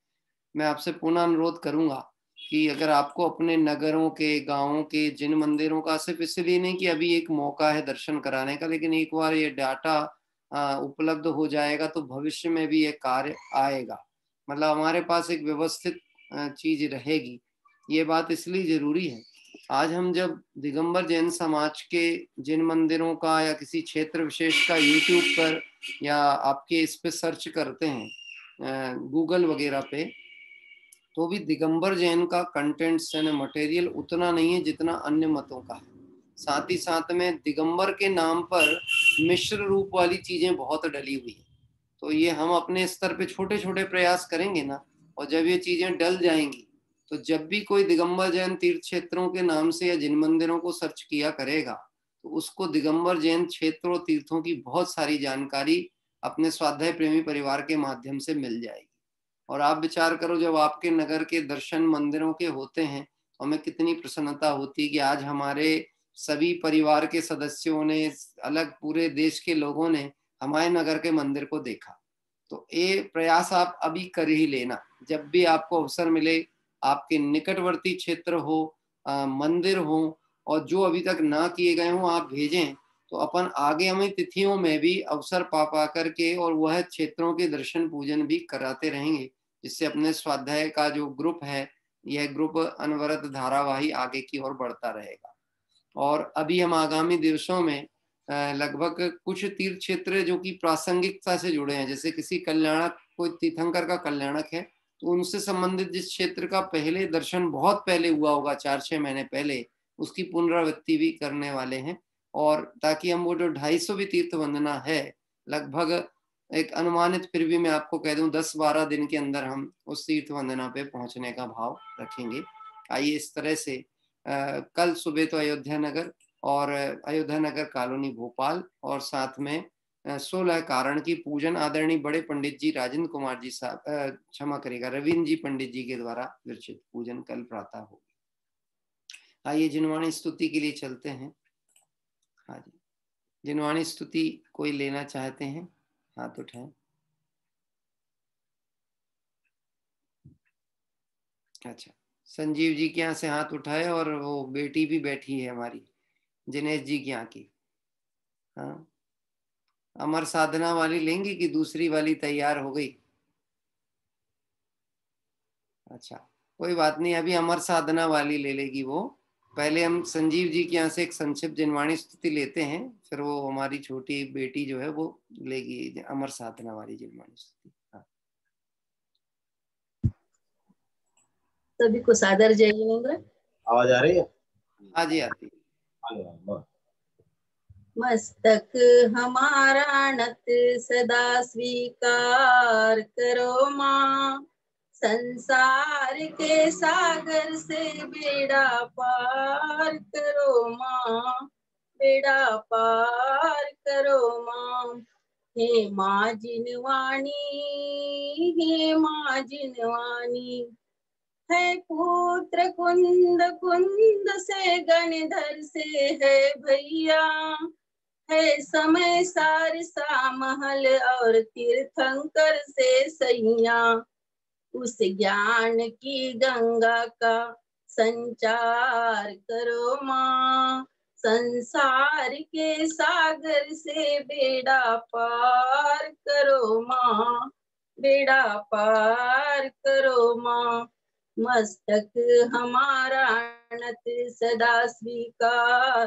[SPEAKER 4] मैं आपसे पुनः अनुरोध करूंगा कि अगर आपको अपने नगरों के, गांवों के जिन मंदिरों का, सिर्फ इसलिए नहीं कि अभी एक मौका है दर्शन कराने का, लेकिन एक बार ये डाटा उपलब्ध हो जाएगा तो भविष्य में भी ये कार्य आएगा। मतलब हमारे पास एक व्यवस्थित चीज रहेगी। ये बात इसलिए जरूरी है, आज हम जब दिगंबर जैन समाज के जिन मंदिरों का या किसी क्षेत्र विशेष का यूट्यूब पर या आपके इस पे सर्च करते हैं गूगल वगैरह पे, तो भी दिगंबर जैन का कंटेंट यानी मटेरियल उतना नहीं है जितना अन्य मतों का है। साथ ही साथ में दिगंबर के नाम पर मिश्र रूप वाली चीजें बहुत डली हुई है। तो ये हम अपने स्तर पे छोटे छोटे प्रयास करेंगे ना, और जब ये चीजें डल जाएंगी तो जब भी कोई दिगंबर जैन तीर्थ क्षेत्रों के नाम से या जिन मंदिरों को सर्च किया करेगा तो उसको दिगंबर जैन क्षेत्रों तीर्थों की बहुत सारी जानकारी अपने स्वाध्याय प्रेमी परिवार के माध्यम से मिल जाएगी। और आप विचार करो, जब आपके नगर के दर्शन मंदिरों के होते हैं तो हमें कितनी प्रसन्नता होती है कि आज हमारे सभी परिवार के सदस्यों ने, अलग पूरे देश के लोगों ने हमारे नगर के मंदिर को देखा। तो ये प्रयास आप अभी कर ही लेना, जब भी आपको अवसर मिले, आपके निकटवर्ती क्षेत्र हो, मंदिर हो, और जो अभी तक ना किए गए हों आप भेजें, तो अपन आगे हमें तिथियों में भी अवसर पा करके और वह क्षेत्रों के दर्शन पूजन भी कराते रहेंगे, जिससे अपने स्वाध्याय का जो ग्रुप है, यह ग्रुप अनवरत धारावाही आगे की ओर बढ़ता रहेगा। और अभी हम आगामी दिवसों में लगभग कुछ तीर्थ क्षेत्र जो कि प्रासंगिकता से जुड़े हैं, जैसे किसी कल्याणक, कोई तीर्थंकर का कल्याणक है तो उनसे संबंधित जिस क्षेत्र का पहले दर्शन बहुत पहले हुआ होगा, 4-6 महीने पहले, उसकी पुनरावृत्ति भी करने वाले हैं। और ताकि हम वो जो 250वीं तीर्थ वंदना है, लगभग एक अनुमानित, फिर भी मैं आपको कह दूं 10-12 दिन के अंदर हम उस तीर्थ वंदना पे पहुंचने का भाव रखेंगे। आइए इस तरह से कल सुबह तो अयोध्या नगर और अयोध्या नगर कॉलोनी भोपाल, और साथ में 16 कारण की पूजन आदरणीय बड़े पंडित जी राजेंद्र कुमार जी साहब, क्षमा करिएगा, रविंद्र जी पंडित जी के द्वारा विरचित पूजन कल प्रातः होगी। आइए जिनवाणी स्तुति के लिए चलते हैं। हाँ जी, जिनवाणी स्तुति कोई लेना चाहते हैं हाथ उठाएं। अच्छा, संजीव जी के यहाँ से हाथ उठाए, और वो बेटी भी बैठी है हमारी जिनेश जी के यहाँ की। हाँ, अमर साधना वाली लेंगे कि दूसरी वाली तैयार हो गई? अच्छा, कोई बात नहीं, अभी अमर साधना वाली ले लेगी वो। पहले हम संजीव जी के यहाँ से एक संक्षिप्त जिनवाणी स्तुति लेते हैं, फिर वो हमारी छोटी बेटी जो है वो लेगी अमर साधना वाली जिनवाणी स्तुति। हाँ।
[SPEAKER 7] सभी को सादर जय जिनेंद्र। आवाज आ रही है?
[SPEAKER 4] हाँ जी, आती है।
[SPEAKER 7] मस्तक हमारा नत सदा स्वीकार करो माँ, संसार के सागर से बेड़ा पार करो माँ, बेड़ा पार करो माँ। हे माँ जिनवाणी, हे माँ जिनवाणी, है पुत्र कुंद कुंद से गणधर से है भैया, है समय सारसा महल और तीर्थंकर से सैया। उस ज्ञान की गंगा का संचार करो माँ, संसार के सागर से बेड़ा पार करो माँ, बेड़ा पार करो माँ। मस्तक हमारा नत सदा स्वीकार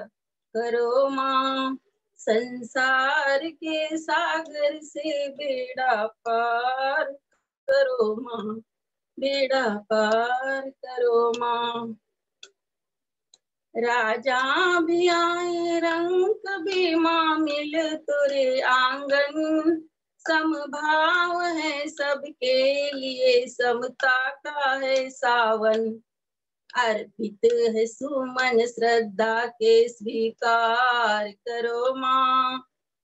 [SPEAKER 7] करो माँ, संसार के सागर से बेड़ा पार करो माँ, बेड़ा पार करो माँ। राजा भी आए रंग भी माँ मिल तुरे आंगन, समभाव है सबके लिए समता का है सावन। अर्पित है सुमन श्रद्धा के स्वीकार करो माँ,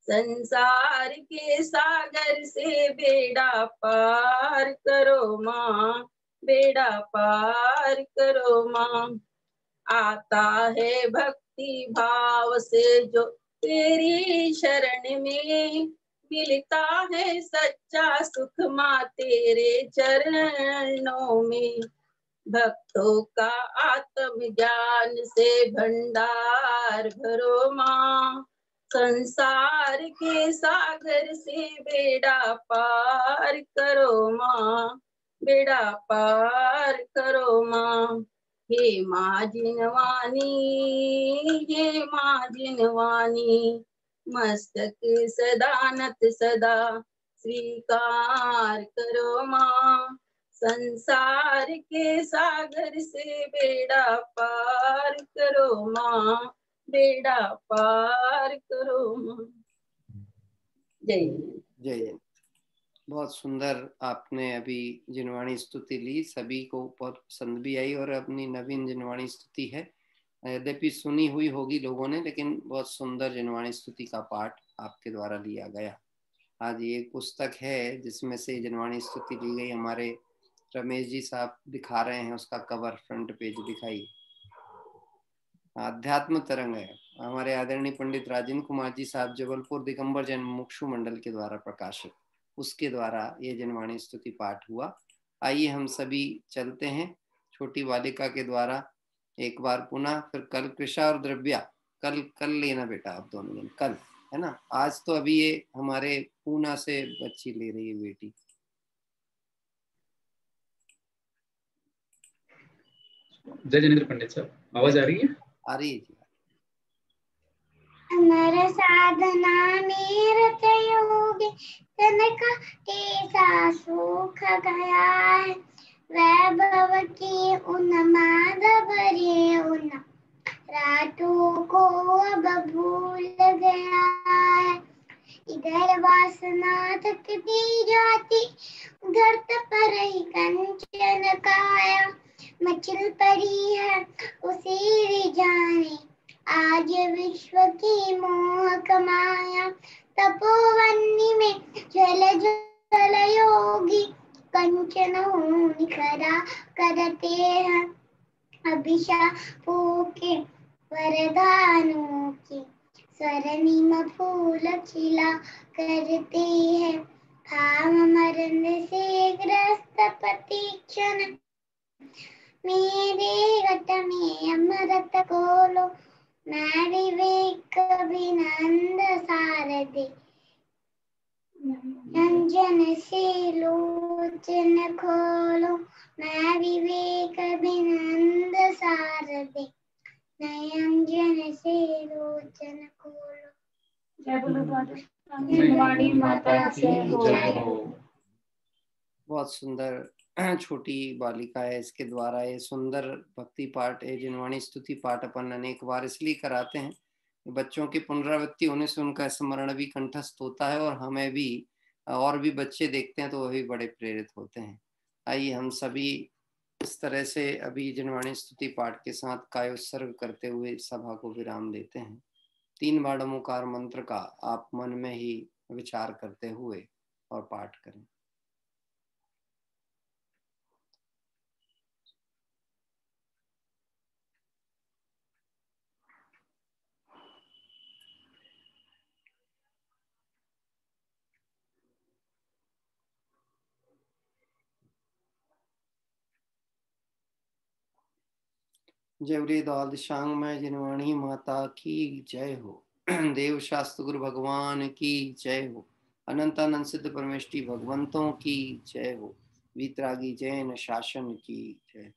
[SPEAKER 7] संसार के सागर से बेड़ा पार करो माँ, बेड़ा पार करो माँ। आता है भक्ति भाव से जो तेरी शरण में, मिलता है सच्चा सुख माँ तेरे चरणों में। भक्तों का आत्म ज्ञान से भंडार भरो माँ, संसार के सागर से बेड़ा पार करो माँ, बेड़ा पार करो माँ। हे माँ जिनवानी, हे माँ जिनवानी, मस्तक सदा नत सदा स्वीकार करो माँ, संसार के सागर से बेड़ा पार करो माँ, बेड़ा पार करो माँ। जय
[SPEAKER 4] जय जय। बहुत सुंदर आपने अभी जिनवाणी स्तुति ली, सभी को बहुत पसंद भी आई और अपनी नवीन जिनवाणी स्तुति है, यद्यपि सुनी हुई होगी लोगों ने, लेकिन बहुत सुंदर जिनवाणी स्तुति का पाठ आपके द्वारा लिया गया। आज ये एक पुस्तक है जिसमें से जिनवाणी स्तुति ली गई। हमारे रमेश जी साहब दिखा रहे हैं, उसका कवर फ्रंट पेज दिखाई, अध्यात्म तरंग है। हमारे आदरणीय पंडित राजेंद्र कुमार जी साहब जबलपुर दिगंबर जैन मुमुक्षु मंडल के द्वारा प्रकाशित, उसके द्वारा ये जिनवाणी स्तुति पाठ हुआ। आइए हम सभी चलते हैं छोटी बालिका के द्वारा एक बार पुनः, फिर कल कृषा और द्रव्या, कल लेना बेटा आप दोनों दिन, कल है ना। आज तो अभी ये हमारे पूना से बच्ची ले रही है बेटी।
[SPEAKER 8] जय जिनेंद्र पंडित साहब, आवाज आ रही है?
[SPEAKER 4] आ रही है जी।
[SPEAKER 9] अमर साधना निरत योगी तनक कैसा सुख गया है, वैभव की उन्माद भरे उन रातों को अब भूल गया है। इधर वासना थकती जाती, उधर पर ही कंचन काया, मचल पड़ी है उसी री जाने आज विश्व की मोह कमाया। तपोवन्नी में जल जल योगी कंचन निखरा करते हैं, अभिशापों के वरदानों की स्वर्णिम फूल खिला करते हैं। भाव मरण से ग्रस्त प्रतीक्षण मेरे घट में अमृत खोलो, मैं विवेक विनंद सारदे, अंजन से लोचन खोलो, मैं विवेक विनंद सारदे, अंजन से लोचन खोलो। जय बोलो जिनवाणी माता से हो।
[SPEAKER 4] बहुत सुंदर छोटी बालिका है, इसके द्वारा ये सुंदर भक्ति पाठ है, जिनवाणी स्तुति पाठ अपन अनेक बार इसलिए कराते हैं, बच्चों की पुनरावृत्ति होने से उनका स्मरण भी कंठस्थ होता है और हमें भी, और भी बच्चे देखते हैं तो वह भी बड़े प्रेरित होते हैं। आइए हम सभी इस तरह से अभी जिनवाणी स्तुति पाठ के साथ कायोत्सर्ग करते हुए सभा को विराम देते हैं। 3 बार ओंकार मंत्र का आप मन में ही विचार करते हुए और पाठ करें। जवरी दाल दिशांग में जिनवाणी माता की जय हो। देव शास्त्र गुरु भगवान की जय हो। अनंतानंद सिद्ध परमेष्टि भगवंतों की जय हो। वीतरागी जैन शासन की जय।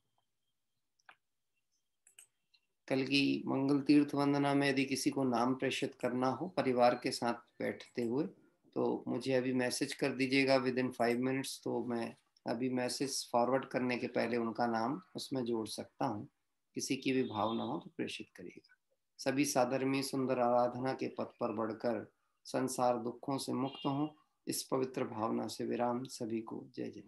[SPEAKER 4] कल की मंगल तीर्थ वंदना में यदि किसी को नाम प्रेषित करना हो परिवार के साथ बैठते हुए तो मुझे अभी मैसेज कर दीजिएगा विदिन 5 मिनट्स, तो मैं अभी मैसेज फॉरवर्ड करने के पहले उनका नाम उसमें जोड़ सकता हूँ। किसी की भी भावना हो तो प्रेषित करिएगा। सभी साधर्मी सुंदर आराधना के पथ पर बढ़कर संसार दुखों से मुक्त हों, इस पवित्र भावना से विराम। सभी को जय जय।